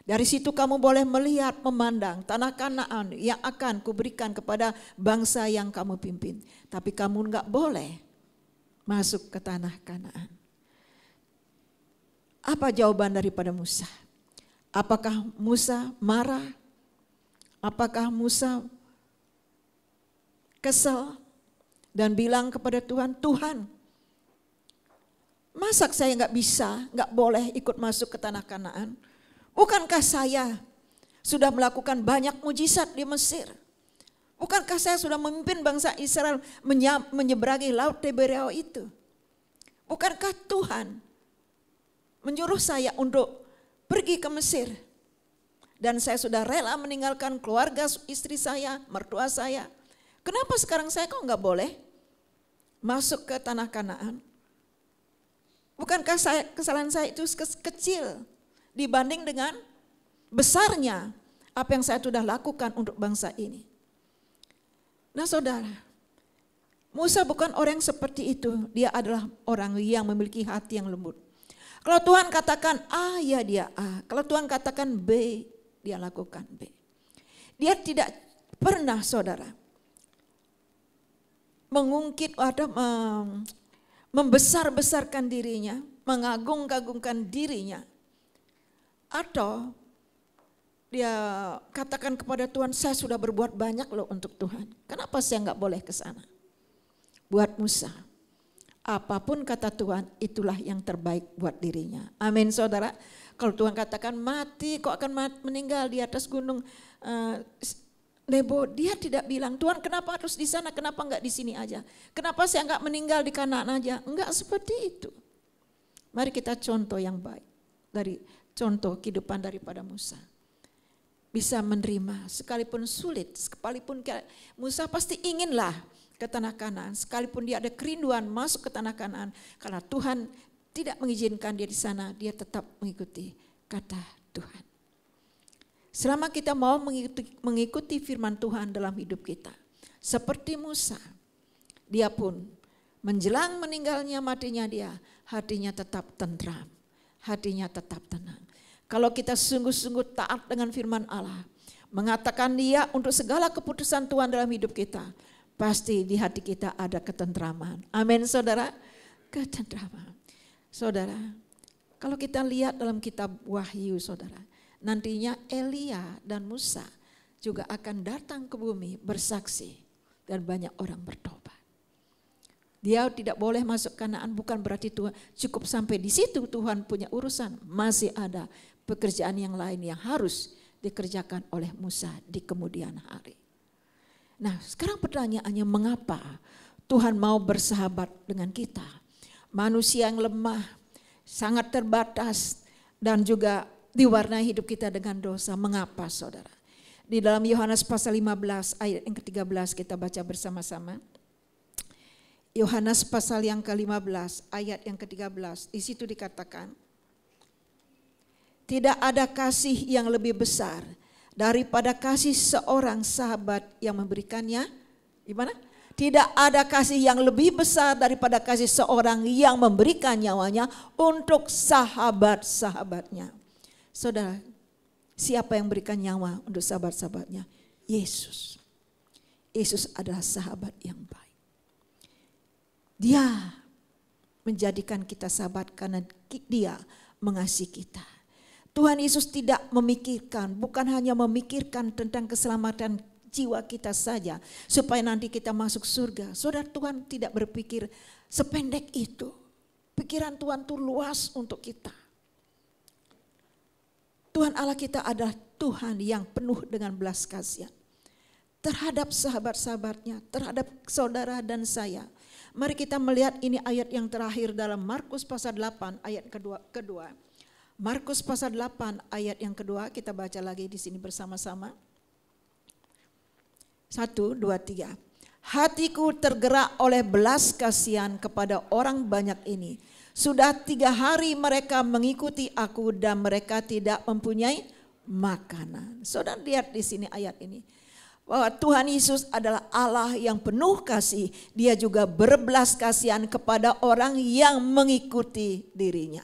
Dari situ kamu boleh melihat, memandang tanah Kanaan yang akan kuberikan kepada bangsa yang kamu pimpin. Tapi kamu enggak boleh masuk ke tanah Kanaan. Apa jawaban daripada Musa? Apakah Musa marah? Apakah Musa kesal dan bilang kepada Tuhan, Tuhan, masa saya nggak bisa, nggak boleh ikut masuk ke tanah Kanaan? Bukankah saya sudah melakukan banyak mujizat di Mesir? Bukankah saya sudah memimpin bangsa Israel menyeberangi laut Tiberau itu? Bukankah Tuhan menyuruh saya untuk pergi ke Mesir? Dan saya sudah rela meninggalkan keluarga istri saya, mertua saya. Kenapa sekarang saya kok nggak boleh masuk ke tanah Kanaan? Bukankah kesalahan saya itu kecil dibanding dengan besarnya apa yang saya sudah lakukan untuk bangsa ini? Nah saudara, Musa bukan orang yang seperti itu. Dia adalah orang yang memiliki hati yang lembut. Kalau Tuhan katakan A, ya dia A. Kalau Tuhan katakan B, dia lakukan B. Dia tidak pernah saudara mengungkit atau membesar-besarkan dirinya, mengagung-agungkan dirinya. Atau dia katakan kepada Tuhan, saya sudah berbuat banyak loh untuk Tuhan. Kenapa saya nggak boleh ke sana? Buat Musa, apapun kata Tuhan itulah yang terbaik buat dirinya. Amin saudara. Kalau Tuhan katakan mati, kok akan meninggal di atas gunung Nebo, dia tidak bilang, Tuhan kenapa harus di sana, kenapa enggak di sini aja? Kenapa saya enggak meninggal di Kanaan aja? Enggak seperti itu. Mari kita contoh yang baik dari contoh kehidupan daripada Musa. Bisa menerima sekalipun sulit, sekalipun Musa pasti inginlah ke tanah Kanaan, sekalipun dia ada kerinduan masuk ke tanah Kanaan, karena Tuhan tidak mengizinkan dia di sana, dia tetap mengikuti kata Tuhan. Selama kita mau mengikuti firman Tuhan dalam hidup kita, seperti Musa, dia pun menjelang meninggalnya matinya dia, hatinya tetap tentram, hatinya tetap tenang. Kalau kita sungguh-sungguh taat dengan firman Allah, mengatakan dia untuk segala keputusan Tuhan dalam hidup kita, pasti di hati kita ada ketentraman. Amin saudara, ketentraman. Saudara, kalau kita lihat dalam kitab Wahyu saudara, nantinya Elia dan Musa juga akan datang ke bumi bersaksi dan banyak orang bertobat. Dia tidak boleh masuk Kanaan bukan berarti Tuhan cukup sampai di situ Tuhan punya urusan. Masih ada pekerjaan yang lain yang harus dikerjakan oleh Musa di kemudian hari. Nah sekarang pertanyaannya, mengapa Tuhan mau bersahabat dengan kita? Manusia yang lemah, sangat terbatas dan juga diwarnai hidup kita dengan dosa. Mengapa saudara? Di dalam Yohanes pasal 15 ayat yang ke-13 kita baca bersama-sama. Yohanes pasal yang ke-15 ayat yang ke-13. Di situ dikatakan, tidak ada kasih yang lebih besar daripada kasih seorang sahabat yang memberikannya. Gimana? Tidak ada kasih yang lebih besar daripada kasih seorang yang memberikan nyawanya untuk sahabat-sahabatnya. Saudara, siapa yang berikan nyawa untuk sahabat-sahabatnya? Yesus. Yesus adalah sahabat yang baik. Dia menjadikan kita sahabat karena dia mengasihi kita. Tuhan Yesus tidak memikirkan, bukan hanya memikirkan tentang keselamatan jiwa kita saja supaya nanti kita masuk surga. Saudara, Tuhan tidak berpikir sependek itu. Pikiran Tuhan itu luas untuk kita. Tuhan Allah kita adalah Tuhan yang penuh dengan belas kasihan terhadap sahabat-sahabatnya, terhadap saudara dan saya. Mari kita melihat ini ayat yang terakhir dalam Markus pasal 8 ayat kedua. Markus pasal 8 ayat yang kedua, kita baca lagi di sini bersama-sama. 1, 2, 3. Hatiku tergerak oleh belas kasihan kepada orang banyak ini. Sudah 3 hari mereka mengikuti aku dan mereka tidak mempunyai makanan. Saudara lihat di sini ayat ini. Bahwa Tuhan Yesus adalah Allah yang penuh kasih. Dia juga berbelas kasihan kepada orang yang mengikuti dirinya.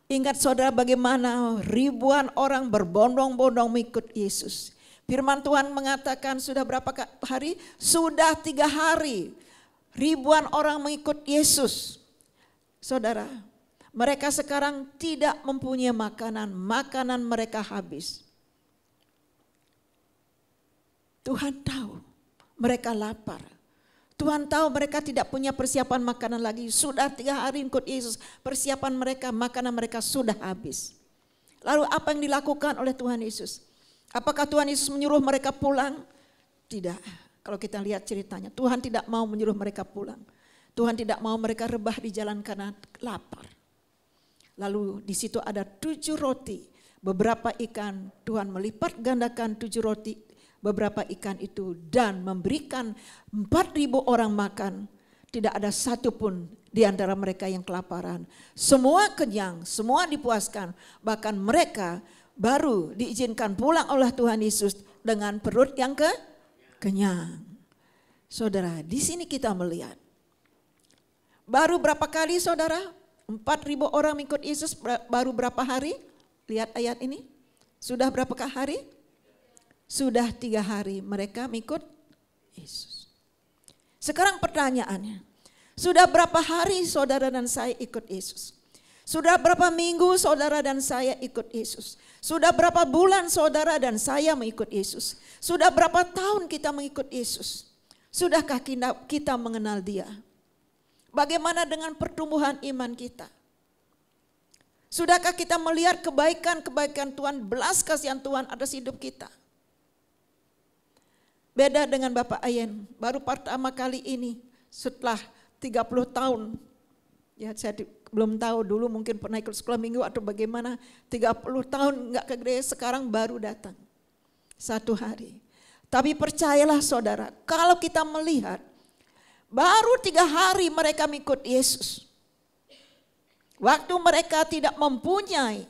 Ingat saudara bagaimana ribuan orang berbondong-bondong mengikut Yesus. Firman Tuhan mengatakan sudah berapa hari? Sudah 3 hari. Ribuan orang mengikut Yesus. Saudara, mereka sekarang tidak mempunyai makanan. Makanan mereka habis. Tuhan tahu mereka lapar. Tuhan tahu mereka tidak punya persiapan makanan lagi. Sudah 3 hari ikut Yesus, persiapan mereka, makanan mereka sudah habis. Lalu apa yang dilakukan oleh Tuhan Yesus? Apakah Tuhan Yesus menyuruh mereka pulang? Tidak. Kalau kita lihat ceritanya, Tuhan tidak mau menyuruh mereka pulang. Tuhan tidak mau mereka rebah di jalan karena lapar. Lalu di situ ada 7 roti, beberapa ikan. Tuhan melipat gandakan 7 roti, beberapa ikan itu dan memberikan 4.000 orang makan. Tidak ada satupun di antara mereka yang kelaparan. Semua kenyang, semua dipuaskan. Bahkan mereka baru diizinkan pulang oleh Tuhan Yesus dengan perut yang kenyang. Saudara, di sini kita melihat. Baru berapa kali saudara? 4.000 orang mengikut Yesus baru berapa hari? Lihat ayat ini. Sudah berapakah hari? Sudah 3 hari mereka mengikut Yesus. Sekarang pertanyaannya, sudah berapa hari saudara dan saya ikut Yesus? Sudah berapa minggu saudara dan saya ikut Yesus? Sudah berapa bulan saudara dan saya mengikut Yesus? Sudah berapa tahun kita mengikut Yesus? Sudahkah kita mengenal Dia? Bagaimana dengan pertumbuhan iman kita? Sudahkah kita melihat kebaikan-kebaikan Tuhan, belas kasihan Tuhan atas hidup kita? Beda dengan Bapak Ayen, baru pertama kali ini setelah 30 tahun. Ya saya belum tahu dulu mungkin pernah ikut sekolah minggu atau bagaimana. 30 tahun enggak ke gereja, sekarang baru datang. 1 hari. Tapi percayalah saudara, kalau kita melihat baru 3 hari mereka mengikut Yesus. Waktu mereka tidak mempunyai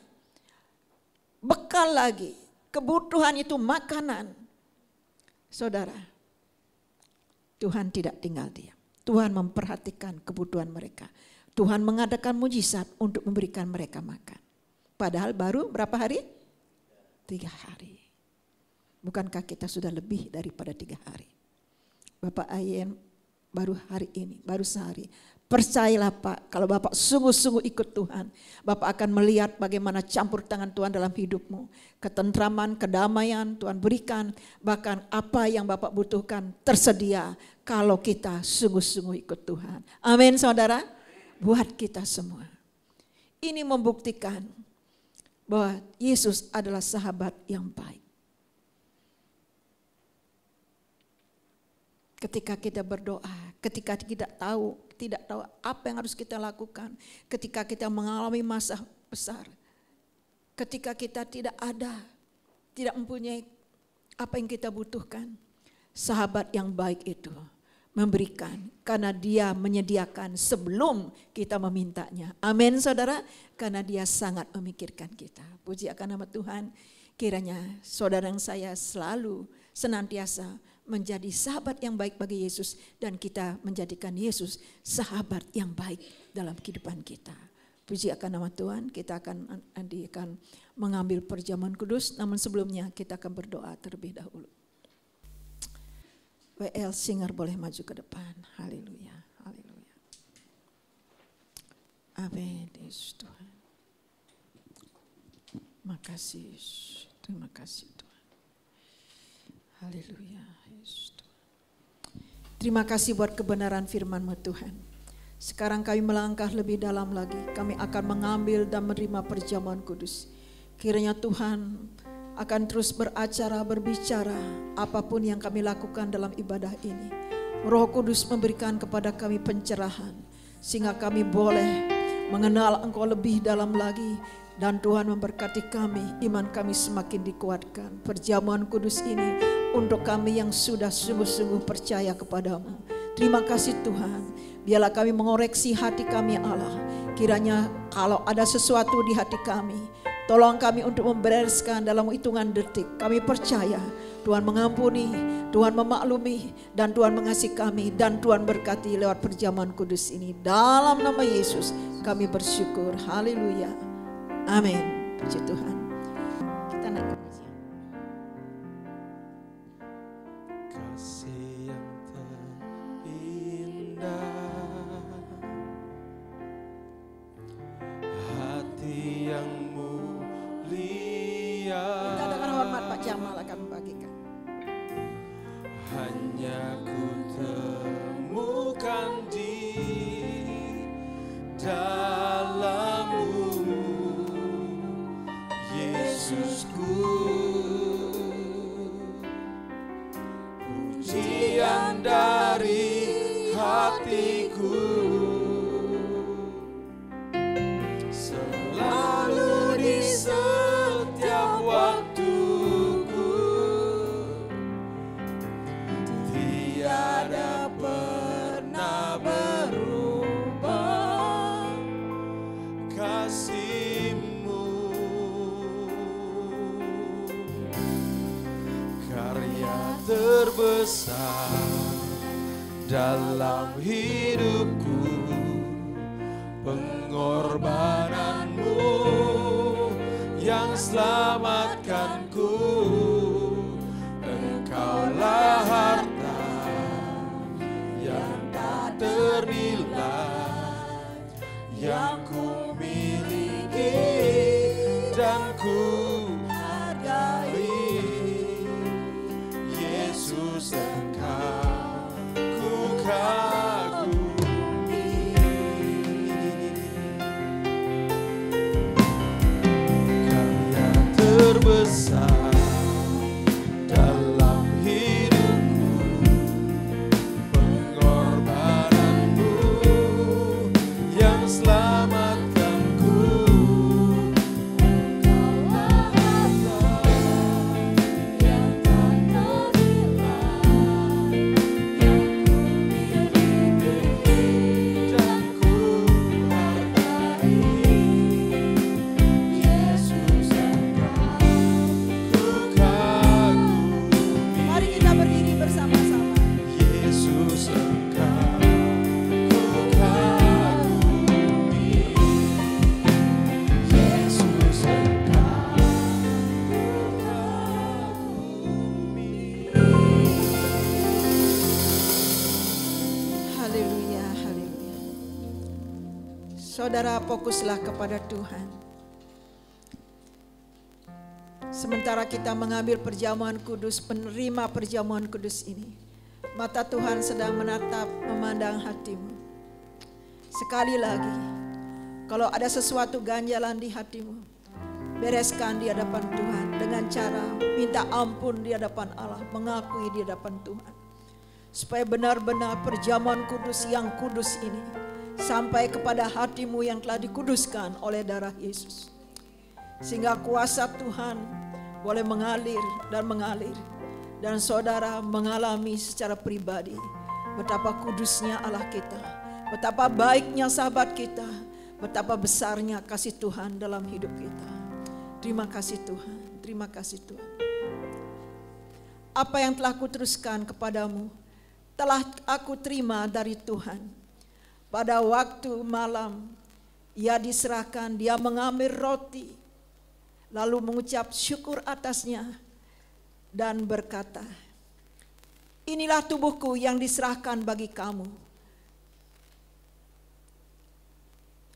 bekal lagi, kebutuhan itu makanan. Saudara, Tuhan tidak tinggal diam. Tuhan memperhatikan kebutuhan mereka. Tuhan mengadakan mujizat untuk memberikan mereka makan. Padahal baru berapa hari? 3 hari. Bukankah kita sudah lebih daripada 3 hari? Bapak Ayen baru hari ini, baru sehari. Percayalah Pak, kalau Bapak sungguh-sungguh ikut Tuhan, Bapak akan melihat bagaimana campur tangan Tuhan dalam hidupmu. Ketentraman, kedamaian Tuhan berikan, bahkan apa yang Bapak butuhkan tersedia kalau kita sungguh-sungguh ikut Tuhan. Amin saudara, buat kita semua. Ini membuktikan bahwa Yesus adalah sahabat yang baik. Ketika kita berdoa, ketika kita tidak tahu apa yang harus kita lakukan, ketika kita mengalami masa besar, ketika kita tidak mempunyai apa yang kita butuhkan, sahabat yang baik itu memberikan karena Dia menyediakan sebelum kita memintanya. Amin saudara, karena Dia sangat memikirkan kita. Puji akan nama Tuhan. Kiranya saudara yang saya selalu senantiasa menjadi sahabat yang baik bagi Yesus, dan kita menjadikan Yesus sahabat yang baik dalam kehidupan kita. Puji akan nama Tuhan. Kita akan mengambil perjamuan kudus, namun sebelumnya kita akan berdoa terlebih dahulu. WL Singer boleh maju ke depan. Haleluya, haleluya. Amin, Yesus Tuhan. Makasih, terima kasih Tuhan. Haleluya, Yesus Tuhan. Terima kasih buat kebenaran firman-Mu Tuhan. Sekarang kami melangkah lebih dalam lagi. Kami akan mengambil dan menerima perjamuan kudus. Kiranya Tuhan akan terus beracara, berbicara apapun yang kami lakukan dalam ibadah ini. Roh Kudus memberikan kepada kami pencerahan sehingga kami boleh mengenal Engkau lebih dalam lagi, dan Tuhan memberkati kami, iman kami semakin dikuatkan. Perjamuan kudus ini untuk kami yang sudah sungguh-sungguh percaya kepadamu. Terima kasih Tuhan, biarlah kami mengoreksi hati kami Allah. Kiranya kalau ada sesuatu di hati kami, tolong kami untuk membereskan dalam hitungan detik. Kami percaya Tuhan mengampuni, Tuhan memaklumi, dan Tuhan mengasihi kami, dan Tuhan berkati lewat perjamuan kudus ini. Dalam nama Yesus kami bersyukur. Haleluya. Amin. Puji Tuhan. Kita naik ke meja. Kasih yang terindah, hati yang mulia. Kita dengan hormat Pak Jamal akan membagikan. Hanya ku temukan di dalam-Mu, Yesusku. Pujian dari hatiku selalu di setiap waktuku, tiada pernah berubah kasih-Mu. Karya terbesar dalam hidupku, pengorbanan-Mu yang selamatkanku. Engkaulah harta yang tak ternilai, yang ku miliki dan ku hargai. Yesus, Engkau ku kagumi. Karya terbesar dalam hidupku, pengorbanan-Mu yang selamatkanku. Engkaulah harta yang tak ternilai, yang ku miliki dan ku hargai. Yesus, Engkau ku kagumi. Mari kita berdiri bersama-sama. Yesus, Engkau ku kagumi. Yesus, Engkau ku kagumi. Haleluya, haleluya. Saudara, fokuslah kepada Tuhan. Sementara kita mengambil perjamuan kudus, penerima perjamuan kudus ini, mata Tuhan sedang menatap, memandang hatimu. Sekali lagi, kalau ada sesuatu ganjalan di hatimu, bereskan di hadapan Tuhan dengan cara minta ampun di hadapan Allah, mengakui di hadapan Tuhan. Supaya benar-benar perjamuan kudus yang kudus ini sampai kepada hatimu yang telah dikuduskan oleh darah Yesus. Sehingga kuasa Tuhan boleh mengalir dan mengalir. Dan saudara mengalami secara pribadi Betapa kudusnya Allah kita, betapa baiknya sahabat kita, betapa besarnya kasih Tuhan dalam hidup kita. Terima kasih Tuhan, terima kasih Tuhan. Apa yang telah kuteruskan kepadamu, telah aku terima dari Tuhan. Pada waktu malam, ia diserahkan, dia mengambil roti, lalu mengucap syukur atasnya, dan berkata, inilah tubuhku yang diserahkan bagi kamu.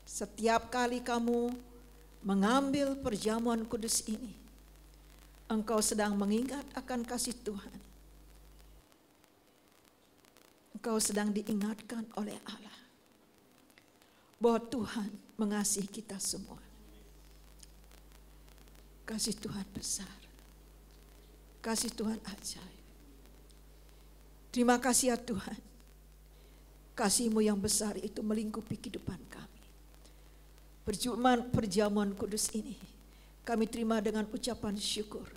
Setiap kali kamu mengambil perjamuan kudus ini, engkau sedang mengingat akan kasih Tuhan. Engkau sedang diingatkan oleh Allah bahwa Tuhan mengasihi kita semua. Kasih Tuhan besar. Kasih Tuhan ajaib. Terima kasih ya Tuhan. Kasih-Mu yang besar itu melingkupi kehidupan kami. Perjamuan kudus ini kami terima dengan ucapan syukur.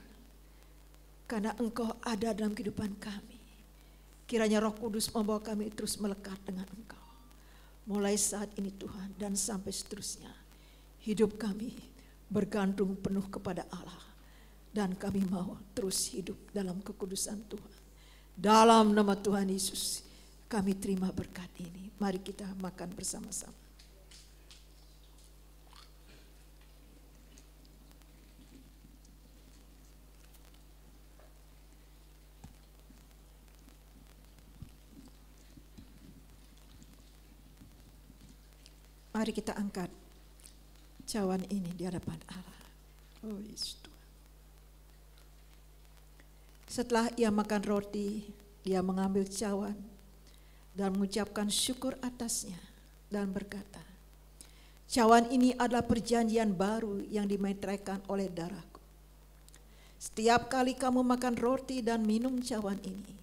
Karena Engkau ada dalam kehidupan kami. Kiranya Roh Kudus membawa kami terus melekat dengan Engkau. Mulai saat ini Tuhan dan sampai seterusnya. Hidup kami bergantung penuh kepada Allah. Dan kami mau terus hidup dalam kekudusan Tuhan. Dalam nama Tuhan Yesus kami terima berkat ini. Mari kita makan bersama-sama. Mari kita angkat cawan ini di hadapan Allah. Oh Yesus Tuhan. Setelah ia makan roti, dia mengambil cawan dan mengucapkan syukur atasnya dan berkata, cawan ini adalah perjanjian baru yang dimeteraikan oleh darahku. Setiap kali kamu makan roti dan minum cawan ini,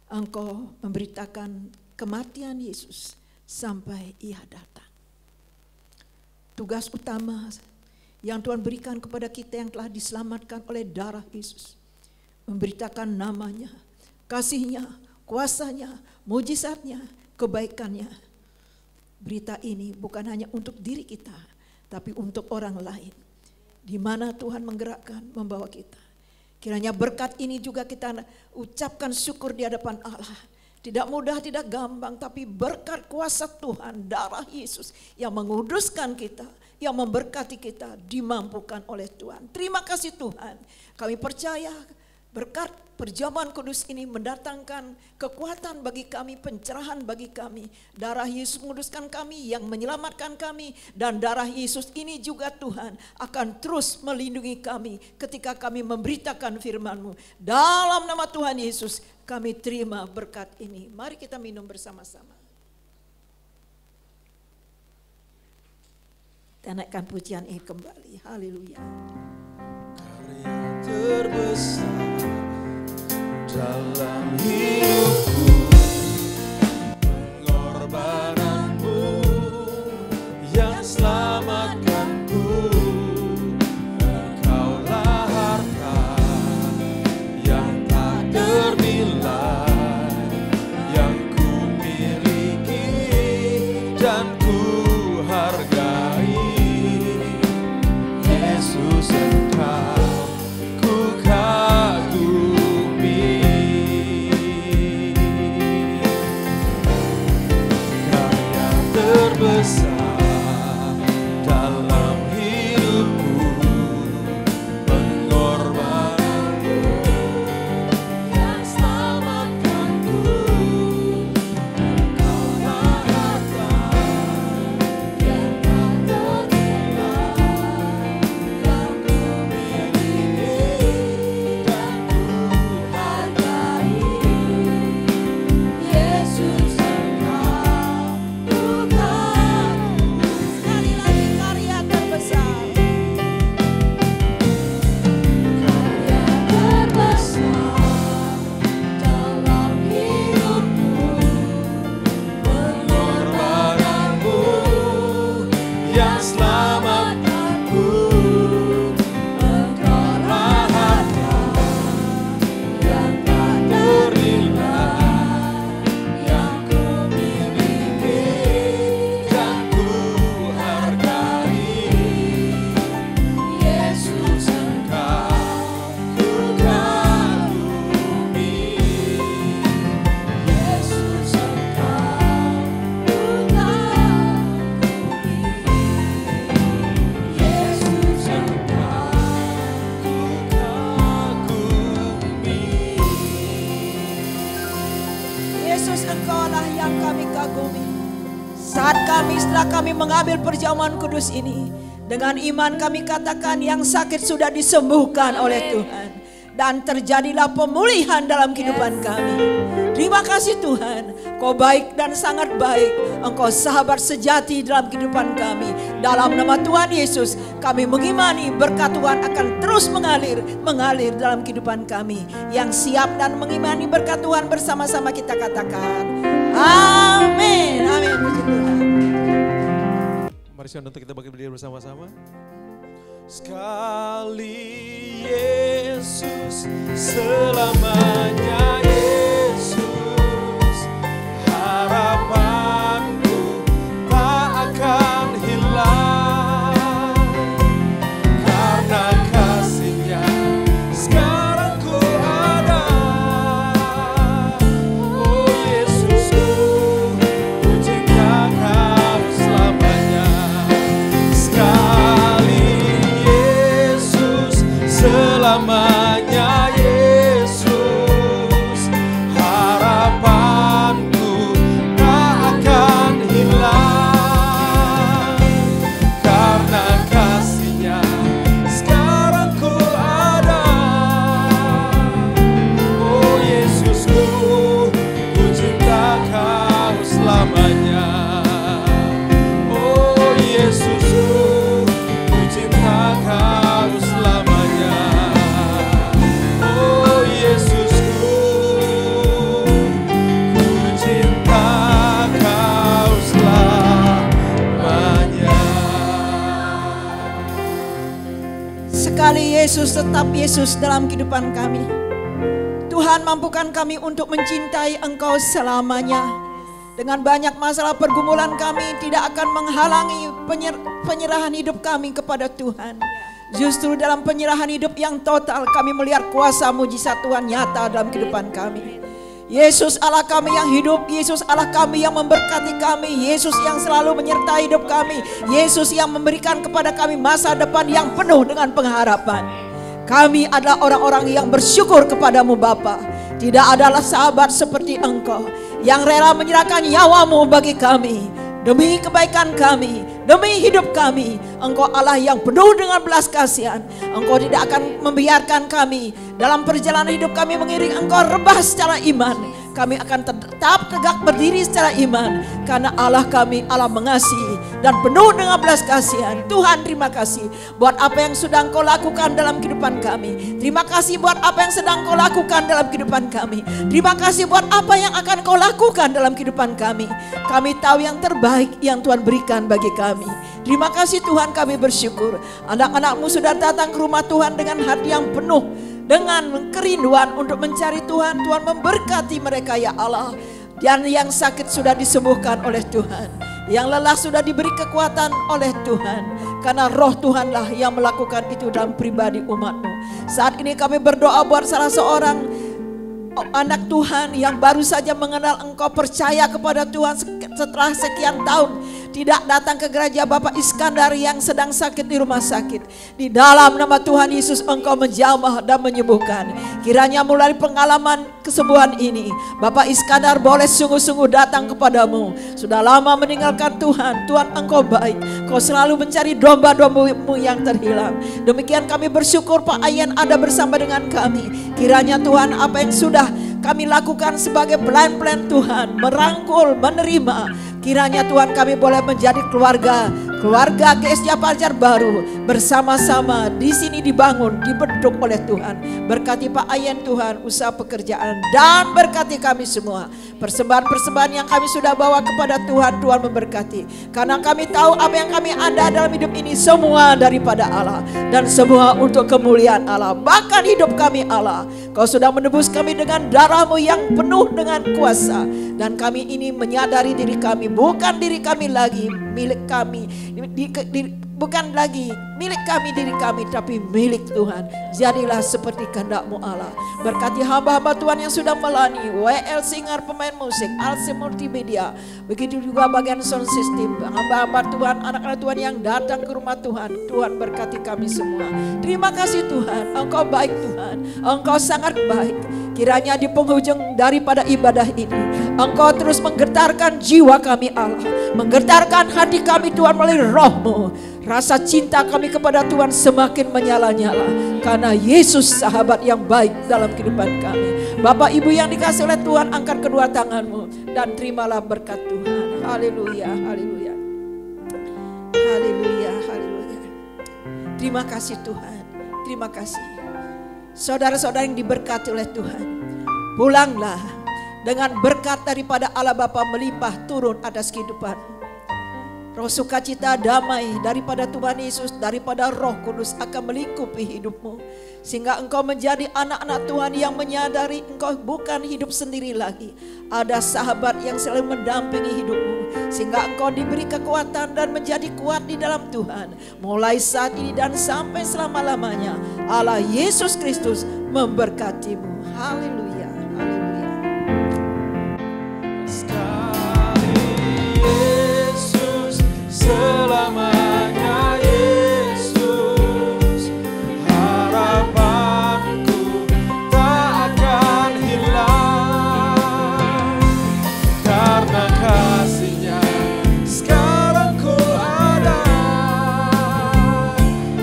engkau memberitakan kematian Yesus sampai ia datang. Tugas utama yang Tuhan berikan kepada kita yang telah diselamatkan oleh darah Yesus, memberitakan namanya, kasihnya, kuasanya, mujizatnya, kebaikannya. Berita ini bukan hanya untuk diri kita, tapi untuk orang lain. Di mana Tuhan menggerakkan, membawa kita. Kiranya berkat ini juga kita ucapkan syukur di hadapan Allah. Tidak mudah, tidak gampang, tapi berkat kuasa Tuhan, darah Yesus yang menguduskan kita, yang memberkati kita, dimampukan oleh Tuhan. Terima kasih Tuhan, kami percaya berkat perjamuan kudus ini mendatangkan kekuatan bagi kami, pencerahan bagi kami. Darah Yesus menguduskan kami, yang menyelamatkan kami. Dan darah Yesus ini juga Tuhan akan terus melindungi kami ketika kami memberitakan firman-Mu. Dalam nama Tuhan Yesus kami terima berkat ini. Mari kita minum bersama-sama. Kita naikkan pujian ini kembali. Haleluya. Karya terbesar dalam hidupku, pengorbananmu yang selamatkanku. Engkaulah harta yang tak ternilai, yang ku miliki dan ku hargai. Yesus Engkau ku kagumi. kini setelah kami mengambil perjamuan kudus ini, dengan iman kami katakan yang sakit sudah disembuhkan oleh Tuhan. Dan terjadilah pemulihan dalam kehidupan kami. Terima kasih Tuhan, Kau baik dan sangat baik. Engkau sahabat sejati dalam kehidupan kami. Dalam nama Tuhan Yesus, kami mengimani berkat Tuhan akan terus mengalir dalam kehidupan kami. Yang siap dan mengimani berkat Tuhan bersama-sama kita katakan, amin. Amin. Puji Tuhan. Mari untuk kita berdiri bersama-sama. Sekali Yesus, selamanya Yesus, harapanku tak akan hilang, karena kasih-Nya sekarang ku ada. Oh Yesusku, ku cinta Kau selamanya. Sekali selamanya Yesus, harapanku tak akan hilang, karena kasih-Nya sekarang ku ada. Oh Yesusku, ku cinta Kau selamanya. Oh Yesusku, ku cinta Kau selamanya. Sekali Yesus tetap Yesus dalam kehidupan kami. Tuhan mampukan kami untuk mencintai Engkau selamanya. Dengan banyak masalah pergumulan kami tidak akan menghalangi penyerahan hidup kami kepada Tuhan. Justru dalam penyerahan hidup yang total kami melihat kuasa mujizat Tuhan nyata dalam kehidupan kami. Yesus Allah kami yang hidup, Yesus Allah kami yang memberkati kami, Yesus yang selalu menyertai hidup kami, Yesus yang memberikan kepada kami masa depan yang penuh dengan pengharapan. Kami adalah orang-orang yang bersyukur kepadamu Bapa. Tidak adalah sahabat seperti Engkau yang rela menyerahkan nyawamu bagi kami, demi kebaikan kami, demi hidup kami. Engkau Allah yang penuh dengan belas kasihan. Engkau tidak akan membiarkan kami dalam perjalanan hidup kami mengiring Engkau rebah secara iman. Kami akan tetap tegak berdiri secara iman, karena Allah kami Allah mengasihi dan penuh dengan belas kasihan. Tuhan terima kasih buat apa yang sudah Engkau lakukan dalam kehidupan kami. Terima kasih buat apa yang sedang Engkau lakukan dalam kehidupan kami. Terima kasih buat apa yang akan Engkau lakukan dalam kehidupan kami. Kami tahu yang terbaik yang Tuhan berikan bagi kami. Terima kasih Tuhan, kami bersyukur. Anak-anak-Mu sudah datang ke rumah Tuhan dengan hati yang penuh dengan kerinduan untuk mencari Tuhan. Tuhan memberkati mereka ya Allah. Dan yang sakit sudah disembuhkan oleh Tuhan, yang lelah sudah diberi kekuatan oleh Tuhan, karena roh Tuhanlah yang melakukan itu dalam pribadi umat-Mu. Saat ini kami berdoa buat salah seorang anak Tuhan yang baru saja mengenal Engkau, percaya kepada Tuhan setelah sekian tahun tidak datang ke gereja. Bapak Iskandar yang sedang sakit di rumah sakit, di dalam nama Tuhan Yesus Engkau menjamah dan menyembuhkan. Kiranya mulai pengalaman kesembuhan ini, Bapak Iskandar boleh sungguh-sungguh datang kepadamu. Sudah lama meninggalkan Tuhan. Tuhan Engkau baik, Kau selalu mencari domba-domba-Mu yang terhilang. Demikian kami bersyukur Pak Ayen ada bersama dengan kami. Kiranya Tuhan apa yang sudah kami lakukan sebagai pelayan-pelayan Tuhan, merangkul, menerima, kiranya Tuhan kami boleh menjadi keluarga GSJ Fajar baru, bersama-sama di sini dibangun, dibentuk oleh Tuhan. Berkati Pak Ayen Tuhan, usaha pekerjaan, dan berkati kami semua. Persembahan-persembahan yang kami sudah bawa kepada Tuhan, Tuhan memberkati. Karena kami tahu apa yang kami ada dalam hidup ini semua daripada Allah, dan semua untuk kemuliaan Allah. Bahkan hidup kami Allah, Kau sudah menebus kami dengan darah-Mu yang penuh dengan kuasa. Dan kami ini menyadari diri kami bukan diri kami lagi, milik kami, bukan lagi milik kami diri kami, tapi milik Tuhan. Jadilah seperti kehendak-Mu Allah. Berkati hamba-hamba Tuhan yang sudah melayani, WL Singer pemain musik, Alse Multimedia, begitu juga bagian sound system, hamba-hamba Tuhan, anak-anak Tuhan yang datang ke rumah Tuhan. Tuhan berkati kami semua. Terima kasih Tuhan, Engkau baik Tuhan, Engkau sangat baik. Kiranya di penghujung daripada ibadah ini, Engkau terus menggetarkan jiwa kami Allah, menggetarkan hati kami Tuhan melalui Roh-Mu. Rasa cinta kami kepada Tuhan semakin menyala-nyala, karena Yesus sahabat yang baik dalam kehidupan kami. Bapak Ibu yang dikasih oleh Tuhan, angkat kedua tanganmu dan terimalah berkat Tuhan. Haleluya, haleluya. Haleluya, haleluya. Terima kasih Tuhan, terima kasih. Saudara-saudara yang diberkati oleh Tuhan, pulanglah dengan berkat daripada Allah Bapa melimpah turun atas kehidupan. Roh sukacita, damai daripada Tuhan Yesus, daripada Roh Kudus akan melingkupi hidupmu, sehingga engkau menjadi anak-anak Tuhan yang menyadari engkau bukan hidup sendiri lagi. Ada sahabat yang selalu mendampingi hidupmu, sehingga engkau diberi kekuatan dan menjadi kuat di dalam Tuhan. Mulai saat ini dan sampai selama-lamanya, Allah Yesus Kristus memberkatimu. Haleluya, haleluya. Selamanya Yesus, harapanku tak akan hilang, karena kasih-Nya sekarang ku ada.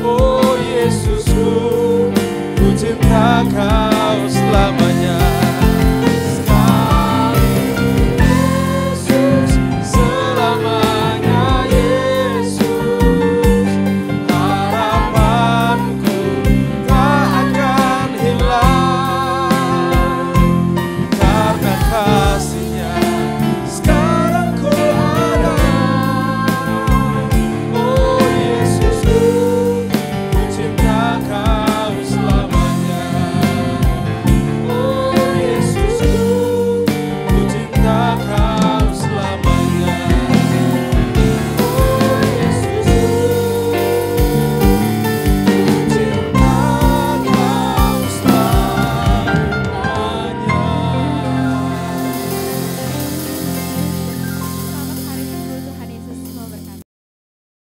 Oh Yesusku, ku cintakan